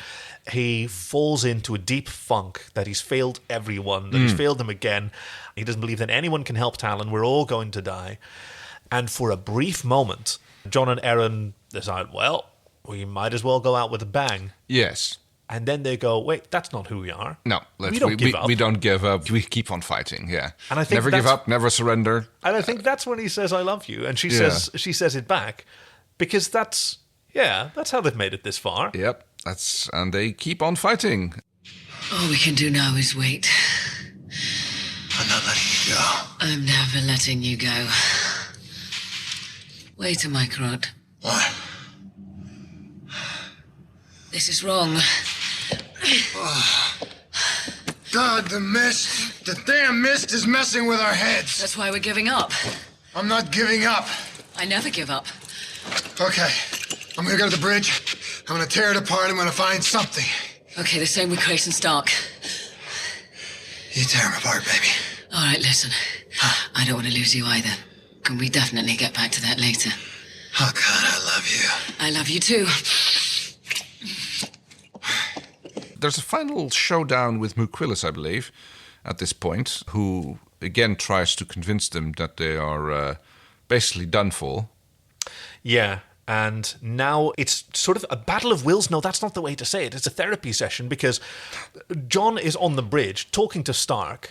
Speaker 2: he falls into a deep funk that he's failed everyone, that he's failed them again. He doesn't believe that anyone can help Talyn. We're all going to die. And for a brief moment, Jon and Aeryn decide, well, we might as well go out with a bang.
Speaker 1: Yes.
Speaker 2: And then they go, wait, that's not who we are.
Speaker 1: No,
Speaker 2: we don't give up.
Speaker 1: We don't give up. We keep on fighting, yeah.
Speaker 2: And I think
Speaker 1: never give up, never surrender.
Speaker 2: And I think that's when he says, I love you. And she says it back. Because that's how they've made it this far.
Speaker 1: Yep, and they keep on fighting.
Speaker 5: All we can do now is wait.
Speaker 6: I'm not letting you go.
Speaker 5: I'm never letting you go. Wait a microt.
Speaker 6: What?
Speaker 5: This is wrong.
Speaker 4: God, the mist. The damn mist is messing with our heads.
Speaker 5: That's why we're giving up.
Speaker 4: I'm not giving up.
Speaker 5: I never give up.
Speaker 4: Okay, I'm gonna go to the bridge. I'm gonna tear it apart. I'm gonna find something.
Speaker 5: Okay, the same with Grace and Stark.
Speaker 4: You tear them apart, baby.
Speaker 5: All right, listen. I don't want to lose you either. Can we definitely get back to that later?
Speaker 4: Oh, God, I love you.
Speaker 5: I love you too.
Speaker 1: There's a final showdown with Muquilus, I believe, at this point, who again tries to convince them that they are basically done for.
Speaker 2: Yeah, and now it's sort of a battle of wills. No, that's not the way to say it. It's a therapy session because John is on the bridge talking to Stark,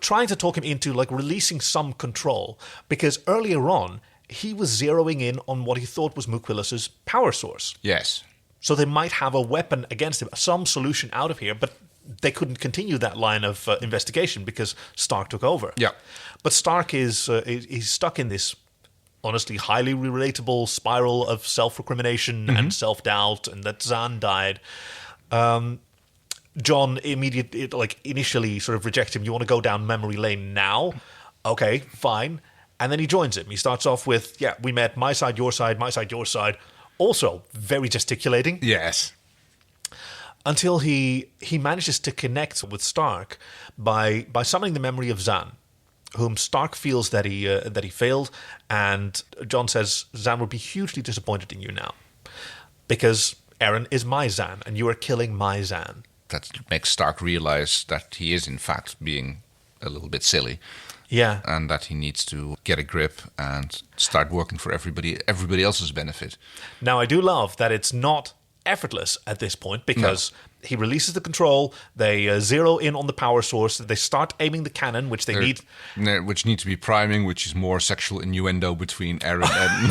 Speaker 2: trying to talk him into like releasing some control because earlier on he was zeroing in on what he thought was Muquilus's power source.
Speaker 1: Yes.
Speaker 2: So they might have a weapon against him, some solution out of here, but they couldn't continue that line of investigation because Stark took over.
Speaker 1: Yeah.
Speaker 2: But Stark is he's stuck in this honestly highly relatable spiral of self-recrimination and self-doubt, and that Zan died. John initially sort of rejects him. You want to go down memory lane now? Okay, fine. And then he joins him. He starts off with, yeah, we met, my side, your side, my side, your side. Also, very gesticulating.
Speaker 1: Yes.
Speaker 2: Until he manages to connect with Stark by summoning the memory of Zan, whom Stark feels that he failed, and John says Zan would be hugely disappointed in you now, because Aeryn is my Zan, and you are killing my Zan.
Speaker 1: That makes Stark realize that he is in fact being a little bit silly.
Speaker 2: Yeah.
Speaker 1: And that he needs to get a grip and start working for everybody else's benefit.
Speaker 2: Now, I do love that it's not effortless at this point because he releases the control, they zero in on the power source, they start aiming the cannon, which need
Speaker 1: to be priming, which is more sexual innuendo between Aeryn and...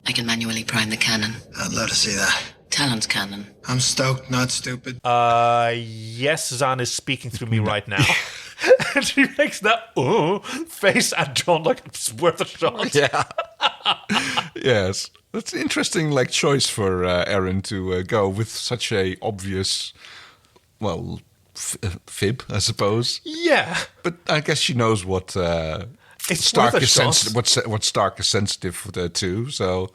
Speaker 5: I can manually prime the cannon.
Speaker 4: I'd love to see that.
Speaker 5: Talon's cannon.
Speaker 4: I'm stoked, not stupid.
Speaker 2: Yes, Zan is speaking through me right now. And she makes that face at John like it's worth a shot.
Speaker 1: Yeah. Yes. That's an interesting choice for Aeryn to go with such a obvious, fib, I suppose.
Speaker 2: Yeah.
Speaker 1: But I guess she knows what Stark is sensitive. What Stark is sensitive to. So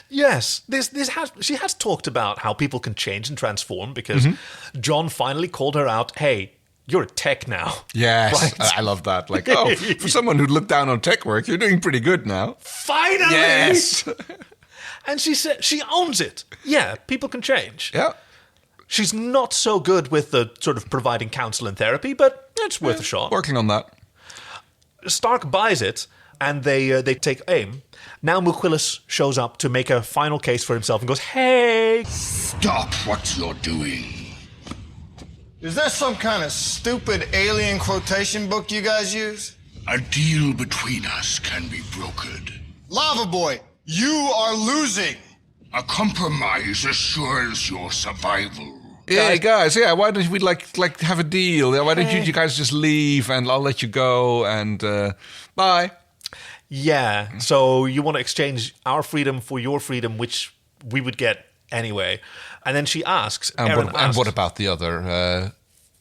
Speaker 2: yes, she has talked about how people can change and transform because John finally called her out. Hey, you're a tech now.
Speaker 1: Yes,
Speaker 2: right?
Speaker 1: I love that. For someone who looked down on tech work, you're doing pretty good now.
Speaker 2: Finally,
Speaker 1: yes.
Speaker 2: And she said she owns it. Yeah, people can change.
Speaker 1: Yeah.
Speaker 2: She's not so good with the sort of providing counsel and therapy, but it's worth a shot.
Speaker 1: Working on that.
Speaker 2: Stark buys it, and they take aim. Now Muquilus shows up to make a final case for himself and goes, "Hey,
Speaker 6: Stop what you're doing."
Speaker 4: Is that some kind of stupid alien quotation book you guys use?
Speaker 6: A deal between us can be brokered.
Speaker 4: Lava Boy, you are losing.
Speaker 6: A compromise assures your survival.
Speaker 1: Yeah, guys. Yeah, why don't we have a deal? Why don't you guys just leave and I'll let you go and bye.
Speaker 2: Yeah. So you want to exchange our freedom for your freedom, which we would get anyway. And then she asks,
Speaker 1: and what about the other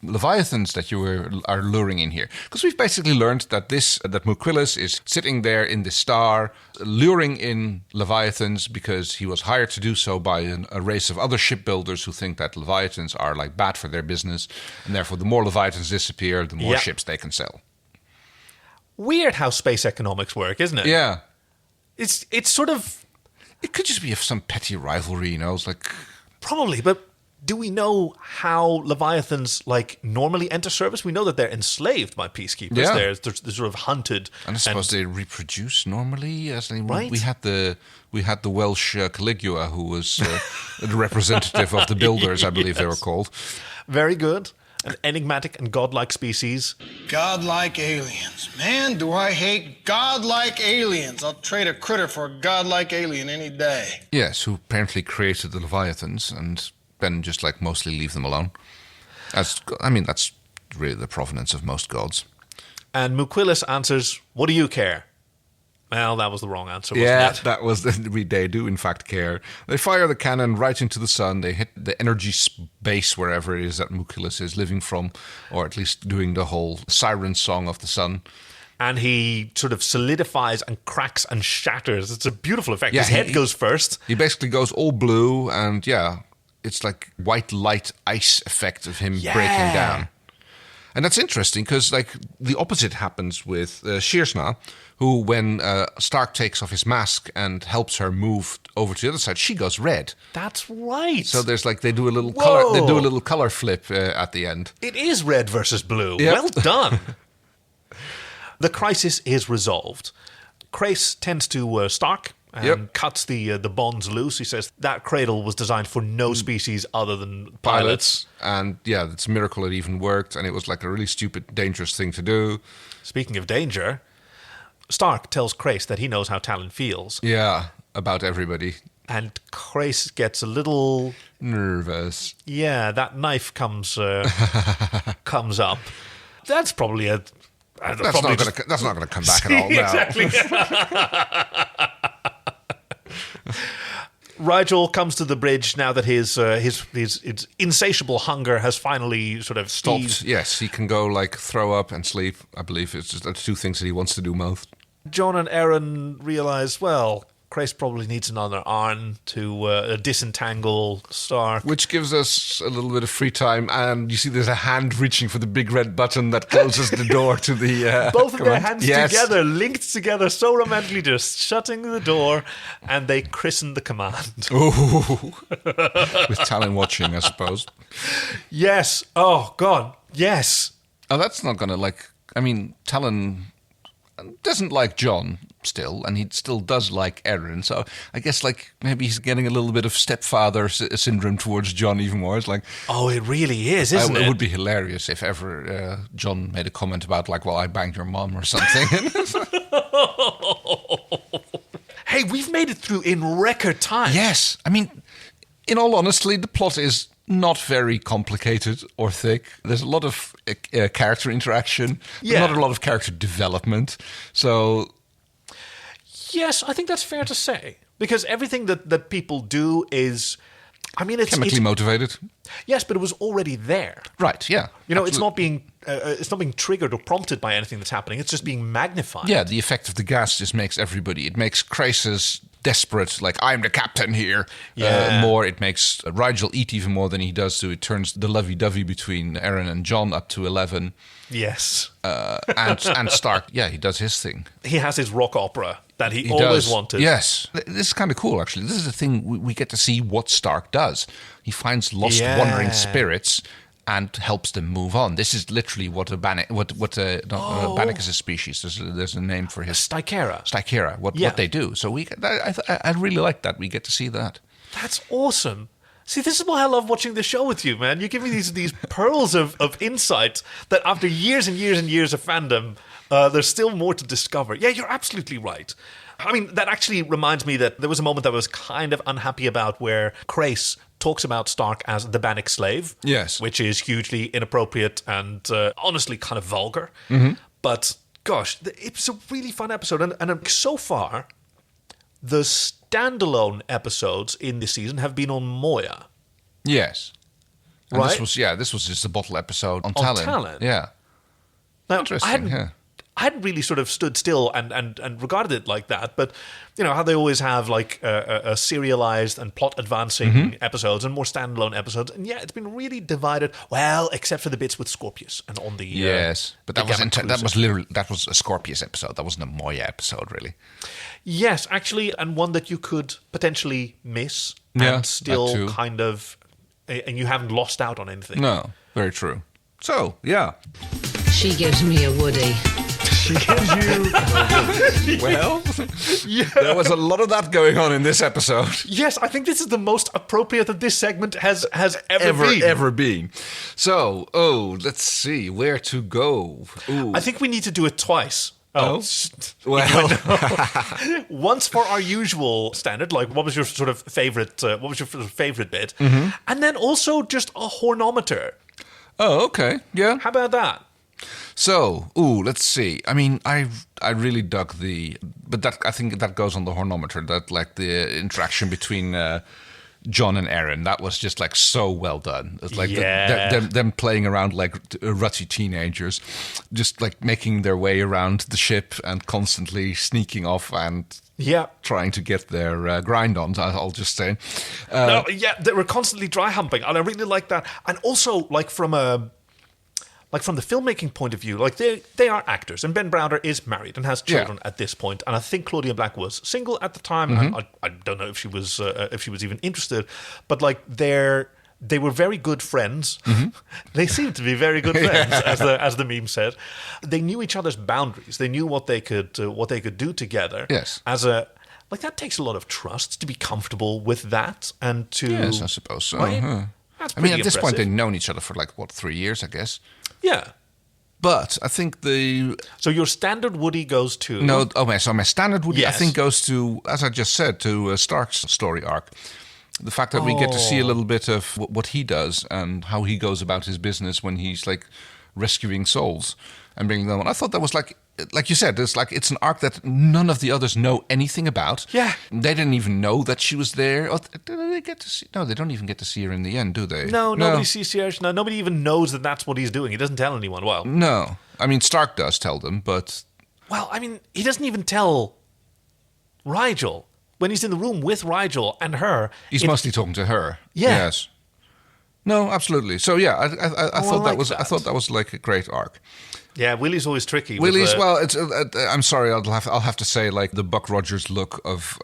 Speaker 1: Leviathans that you are luring in here? Because we've basically learned that that Muquilus is sitting there in the star, luring in Leviathans because he was hired to do so by a race of other shipbuilders who think that Leviathans are bad for their business, and therefore the more Leviathans disappear, the more ships they can sell.
Speaker 2: Weird how space economics work, isn't it?
Speaker 1: Yeah.
Speaker 2: It's sort of...
Speaker 1: It could just be some petty rivalry, It's
Speaker 2: Probably, but do we know how Leviathans normally enter service? We know that they're enslaved by peacekeepers.
Speaker 1: Yeah.
Speaker 2: They're sort of hunted.
Speaker 1: And I suppose they reproduce normally.
Speaker 2: Right.
Speaker 1: We had the Welsh Caligula, who was the representative of the builders, I believe they were called.
Speaker 2: Very good. An enigmatic and godlike species.
Speaker 4: Godlike aliens. Man, do I hate godlike aliens. I'll trade a critter for a godlike alien any day.
Speaker 1: Yes, who apparently created the Leviathans and then just mostly leave them alone. That's really the provenance of most gods.
Speaker 2: And Muquilus answers, "What do you care?" Well, that was the wrong answer, wasn't
Speaker 1: Yeah,
Speaker 2: it?
Speaker 1: that was they do in fact care. They fire the cannon right into the sun. They hit the energy base wherever it is that Muculus is living from, or at least doing the whole siren song of the sun.
Speaker 2: And he sort of solidifies and cracks and shatters. It's a beautiful effect.
Speaker 1: Yeah,
Speaker 2: His head goes first.
Speaker 1: He basically goes all blue, and it's like white light ice effect of him breaking down. And that's interesting because the opposite happens with Shearsna, who when Stark takes off his mask and helps her move over to the other side, she goes red.
Speaker 2: That's right.
Speaker 1: So there's they do a little color. They do a little color flip at the end.
Speaker 2: It is red versus blue.
Speaker 1: Yep.
Speaker 2: Well done. The crisis is resolved. Crace tends to Stark and cuts the bonds loose. He says that cradle was designed for no species other than pilots.
Speaker 1: And it's a miracle it even worked, and it was a really stupid, dangerous thing to do.
Speaker 2: Speaking of danger, Stark tells Crace that he knows how Talyn feels.
Speaker 1: Yeah, about everybody.
Speaker 2: And Crace gets a little
Speaker 1: nervous.
Speaker 2: Yeah, that knife comes comes up. That's probably a...
Speaker 1: That's not going to come back at all now.
Speaker 2: Exactly. Rigel comes to the bridge now that his insatiable hunger has finally sort of
Speaker 1: stopped.
Speaker 2: eased.
Speaker 1: Yes, he can go throw up and sleep. I believe it's just the two things that he wants to do most.
Speaker 2: Jon and Aeryn realize, well, Crace probably needs another arm to disentangle Stark.
Speaker 1: Which gives us a little bit of free time, and you see there's a hand reaching for the big red button that closes the door to the...
Speaker 2: Both of their hands together, linked together so romantically, just shutting the door, and they christen the command.
Speaker 1: Ooh. With Talyn watching, I suppose.
Speaker 2: Yes. Oh, God. Yes.
Speaker 1: Oh, that's not going to, Talyn doesn't like Jon still, and he still does like Aeryn. So I guess maybe he's getting a little bit of stepfather syndrome towards Jon even more. It's
Speaker 2: oh, it really is, isn't it?
Speaker 1: It would be hilarious if ever Jon made a comment about well, I banged your mom or something.
Speaker 2: Hey, we've made it through in record time.
Speaker 1: Yes, in all honesty, the plot is not very complicated or thick. There's a lot of character interaction, not a lot of character development. So,
Speaker 2: yes, I think that's fair to say, because everything that people do is, it's
Speaker 1: chemically motivated.
Speaker 2: Yes, but it was already there.
Speaker 1: Right? Yeah.
Speaker 2: It's not being triggered or prompted by anything that's happening. It's just being magnified.
Speaker 1: Yeah, the effect of the gas just makes everybody. It makes Crace's desperate, I'm the captain here. More. It makes Rigel eat even more than he does to. It turns the lovey-dovey between Aeryn and Jon up to 11.
Speaker 2: Yes.
Speaker 1: And Stark, he does his thing.
Speaker 2: He has his rock opera that he always wanted.
Speaker 1: Yes. This is kind of cool, actually. This is the thing, we get to see what Stark does. He finds lost, wandering spirits and helps them move on. This is literally what a Banik... Banik is a species. There's a name for his...
Speaker 2: Stychera.
Speaker 1: What they do. So I really like that. We get to see that.
Speaker 2: That's awesome. See, this is why I love watching the show with you, man. You give me these pearls of insight that after years and years and years of fandom, there's still more to discover. Yeah, you're absolutely right. That actually reminds me that there was a moment that I was kind of unhappy about where Crace talks about Stark as the Banik slave.
Speaker 1: Yes.
Speaker 2: Which is hugely inappropriate and honestly kind of vulgar.
Speaker 1: Mm-hmm.
Speaker 2: But, gosh, it's a really fun episode. And so far, the standalone episodes in this season have been on Moya.
Speaker 1: Yes. And
Speaker 2: right?
Speaker 1: This was just a bottle episode on Talyn. Yeah.
Speaker 2: Now,
Speaker 1: interesting,
Speaker 2: I hadn't really sort of stood still and regarded it like that, but how they always have a serialized and plot advancing episodes and more standalone episodes, and it's been really divided. Well, except for the bits with Scorpius and on the
Speaker 1: but that was a Scorpius episode. That wasn't a Moya episode, really.
Speaker 2: Yes, actually, and one that you could potentially miss and still kind of, and you haven't lost out on anything.
Speaker 1: No, very true. So
Speaker 5: she gives me a Woody.
Speaker 2: She gives you...
Speaker 1: Well, there was a lot of that going on in this episode.
Speaker 2: Yes, I think this is the most appropriate that this segment has ever been.
Speaker 1: So, let's see, where to go? Ooh.
Speaker 2: I think we need to do it twice.
Speaker 1: Oh, well.
Speaker 2: Once for our usual standard, what was your sort of favorite bit?
Speaker 1: Mm-hmm.
Speaker 2: And then also just a hornometer.
Speaker 1: Oh, okay, yeah.
Speaker 2: How about that?
Speaker 1: So, let's see. I mean, I really dug I think that goes on the hornometer. That like the interaction between John and Aeryn, that was just like so well done. It's like them playing around like rutty teenagers, just like making their way around the ship and constantly sneaking off and trying to get their grind on. I'll just say,
Speaker 2: they were constantly dry humping, and I really like that. And also, like from the filmmaking point of view, like they are actors, and Ben Browder is married and has children at this point, and I think Claudia Black was single at the time. And I don't know if she was even interested, but like they were very good friends. They seemed to be very good friends, as the meme said. They knew each other's boundaries. They knew what they could do together.
Speaker 1: Yes,
Speaker 2: that takes a lot of trust to be comfortable with that, and to
Speaker 1: yes, I suppose so.
Speaker 2: Right?
Speaker 1: Huh.
Speaker 2: That's
Speaker 1: I mean, at
Speaker 2: pretty
Speaker 1: this point, they've
Speaker 2: impressive.
Speaker 1: known each other for 3 years, I guess.
Speaker 2: Yeah.
Speaker 1: But I think
Speaker 2: So your standard Woody goes to...
Speaker 1: No, so my standard Woody,
Speaker 2: Yes.
Speaker 1: I think, goes to, as I just said, to Stark's story arc. The fact that we get to see a little bit of what he does and how he goes about his business when he's, like, rescuing souls and bringing them on. I thought that was, like you said, it's an arc that none of the others know anything about.
Speaker 2: Yeah.
Speaker 1: They didn't even know that she was there. Or did they get to see? No, they don't even get to see her in the end, do they?
Speaker 2: No, nobody sees Sierra. No, nobody even knows that that's what he's doing. He doesn't tell anyone. Well,
Speaker 1: No. I mean, Stark does tell them, but...
Speaker 2: Well, I mean, he doesn't even tell Rigel. When he's in the room with Rigel and her...
Speaker 1: He's mostly talking to her.
Speaker 2: Yeah.
Speaker 1: Yes. No, absolutely. So yeah, I thought
Speaker 2: like
Speaker 1: that was
Speaker 2: that.
Speaker 1: I thought that was like a great arc.
Speaker 2: Yeah, Willie's always tricky.
Speaker 1: Willie's it's. I'm sorry, I'll have to say like the Buck Rogers look of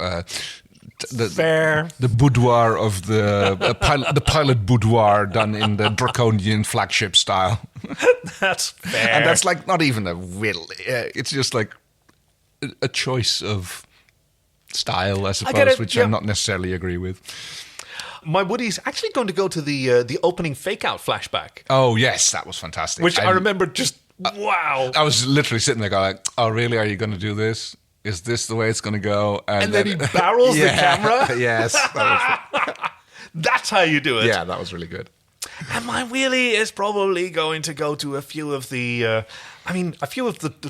Speaker 1: the boudoir of the pilot boudoir done in the draconian flagship style.
Speaker 2: That's fair.
Speaker 1: And that's like not even a will. It's just like a choice of style, I suppose, which I not necessarily agree with.
Speaker 2: My Woody's actually going to go to the opening fake-out flashback.
Speaker 1: Oh, yes, that was fantastic.
Speaker 2: Which I remember just, wow.
Speaker 1: I was literally sitting there going, oh, really? Are you going to do this? Is this the way it's going to go?
Speaker 2: And then he barrels the camera?
Speaker 1: Yes.
Speaker 2: That's how you do it.
Speaker 1: Yeah, that was really good.
Speaker 2: And my wheelie is probably going to go to a few of the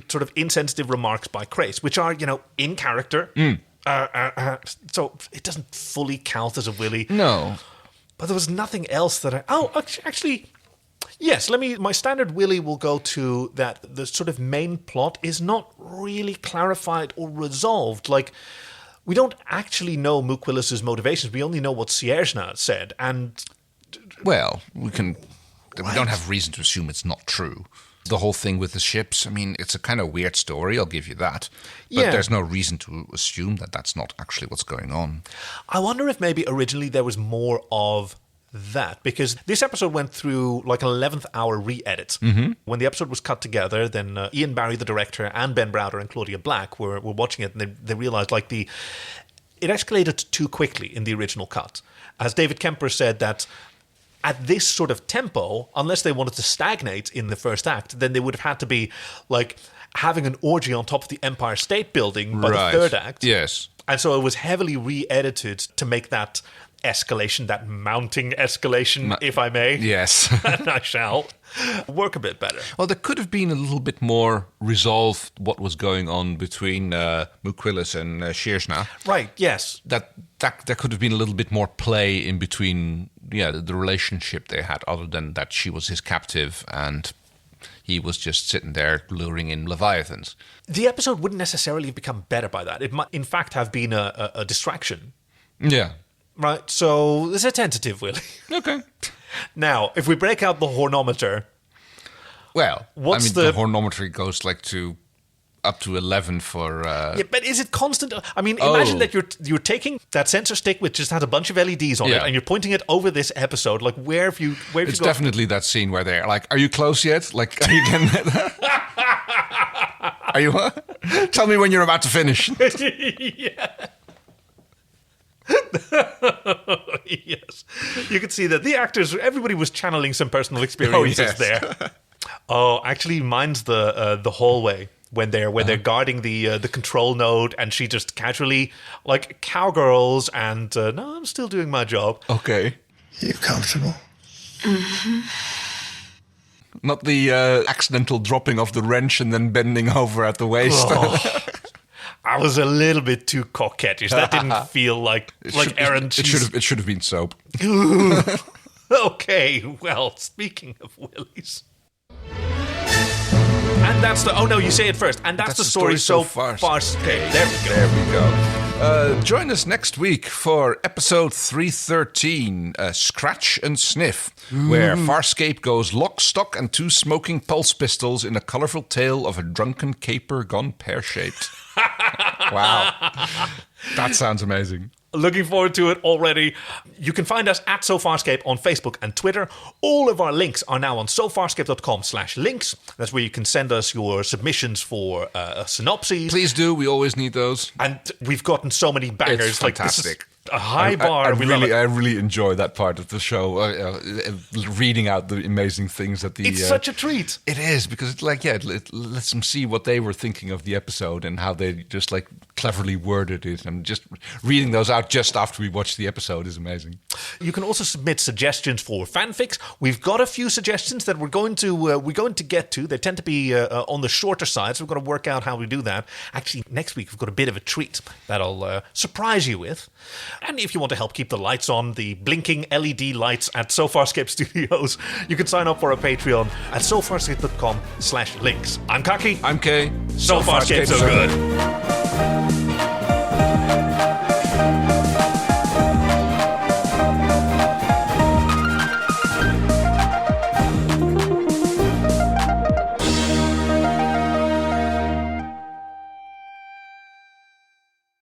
Speaker 2: sort of insensitive remarks by Crace, which are, in character. So it doesn't fully count as a willy.
Speaker 1: No.
Speaker 2: But there was nothing else that actually, yes, my standard willy will go to that the sort of main plot is not really clarified or resolved. Like, we don't actually know Muquillis's motivations. We only know what Sierra said. And...
Speaker 1: Well, we don't have reason to assume it's not true. The whole thing with the ships, I mean, it's a kind of weird story, I'll give you that. But there's no reason to assume that that's not actually what's going on.
Speaker 2: I wonder if maybe originally there was more of that, because this episode went through like an 11th hour re-edit. Mm-hmm. When the episode was cut together, then Ian Barry, the director, and Ben Browder and Claudia Black were watching it, and they realized like it escalated too quickly in the original cut. As David Kemper said that at this sort of tempo, unless they wanted to stagnate in the first act, then they would have had to be like having an orgy on top of the Empire State Building by the third act.
Speaker 1: Yes.
Speaker 2: And so it was heavily re-edited to make that escalation, that mounting escalation, if I may.
Speaker 1: Yes.
Speaker 2: And I shall work a bit better.
Speaker 1: Well, there could have been a little bit more resolved what was going on between Muquillis and Shirshna.
Speaker 2: Right, yes.
Speaker 1: That there could have been a little bit more play in between the relationship they had, other than that she was his captive and he was just sitting there luring in Leviathans.
Speaker 2: The episode wouldn't necessarily have become better by that. It might, in fact, have been a distraction.
Speaker 1: Yeah.
Speaker 2: Right, so there's a tentative, Willie.
Speaker 1: Okay.
Speaker 2: Now, if we break out the hornometer...
Speaker 1: Well,
Speaker 2: the
Speaker 1: hornometer goes like to up to 11 for...
Speaker 2: Yeah, but is it constant? I mean, imagine that you're taking that sensor stick which just has a bunch of LEDs on it, and you're pointing it over this episode. Like, where have you
Speaker 1: It's definitely that scene where they're like, are you close yet? Like, are you getting... Are you what? Tell me when you're about to finish.
Speaker 2: Yeah. Yes. You could see that the actors, everybody was channeling some personal experiences there. Oh, actually, mine's the hallway when they're guarding the control node, and she just casually like cowgirls and no, I'm still doing my job.
Speaker 1: Okay.
Speaker 4: You comfortable?
Speaker 5: Mm-hmm.
Speaker 1: Not the accidental dropping of the wrench and then bending over at the waist.
Speaker 2: Oh, I was a little bit too coquettish. That didn't feel like Aeryn.
Speaker 1: It should have been soap.
Speaker 2: Okay, well, speaking of willies. And that's the... Oh, no, you say it first. And that's the story so Farscape. There we go.
Speaker 1: Join us next week for episode 313, Scratch and Sniff, where Farscape goes lock, stock, and 2 smoking pulse pistols in a colourful tale of a drunken caper gone pear-shaped. Wow. That sounds amazing.
Speaker 2: Looking forward to it already. You can find us at SoFarscape on Facebook and Twitter. All of our links are now on sofarscape.com/links. That's where you can send us your submissions for synopses.
Speaker 1: Please do. We always need those.
Speaker 2: And we've gotten so many bangers.
Speaker 1: It's fantastic.
Speaker 2: Like, this is a high bar.
Speaker 1: I really enjoy that part of the show. Reading out the amazing things that the...
Speaker 2: It's such a treat.
Speaker 1: It is, because it lets them see what they were thinking of the episode and how they just cleverly worded it, and just reading those out just after we watch the episode is amazing.
Speaker 2: You can also submit suggestions for fanfics. We've got a few suggestions that we're going to get to. They tend to be on the shorter side, so we've got to work out how we do that. Actually, next week we've got a bit of a treat that I'll surprise you with. And if you want to help keep the lights on, the blinking LED lights at SoFarscape Studios, you can sign up for our Patreon at sofarscape.com/links. I'm Kaki.
Speaker 1: I'm Kay.
Speaker 2: SoFarscape so good.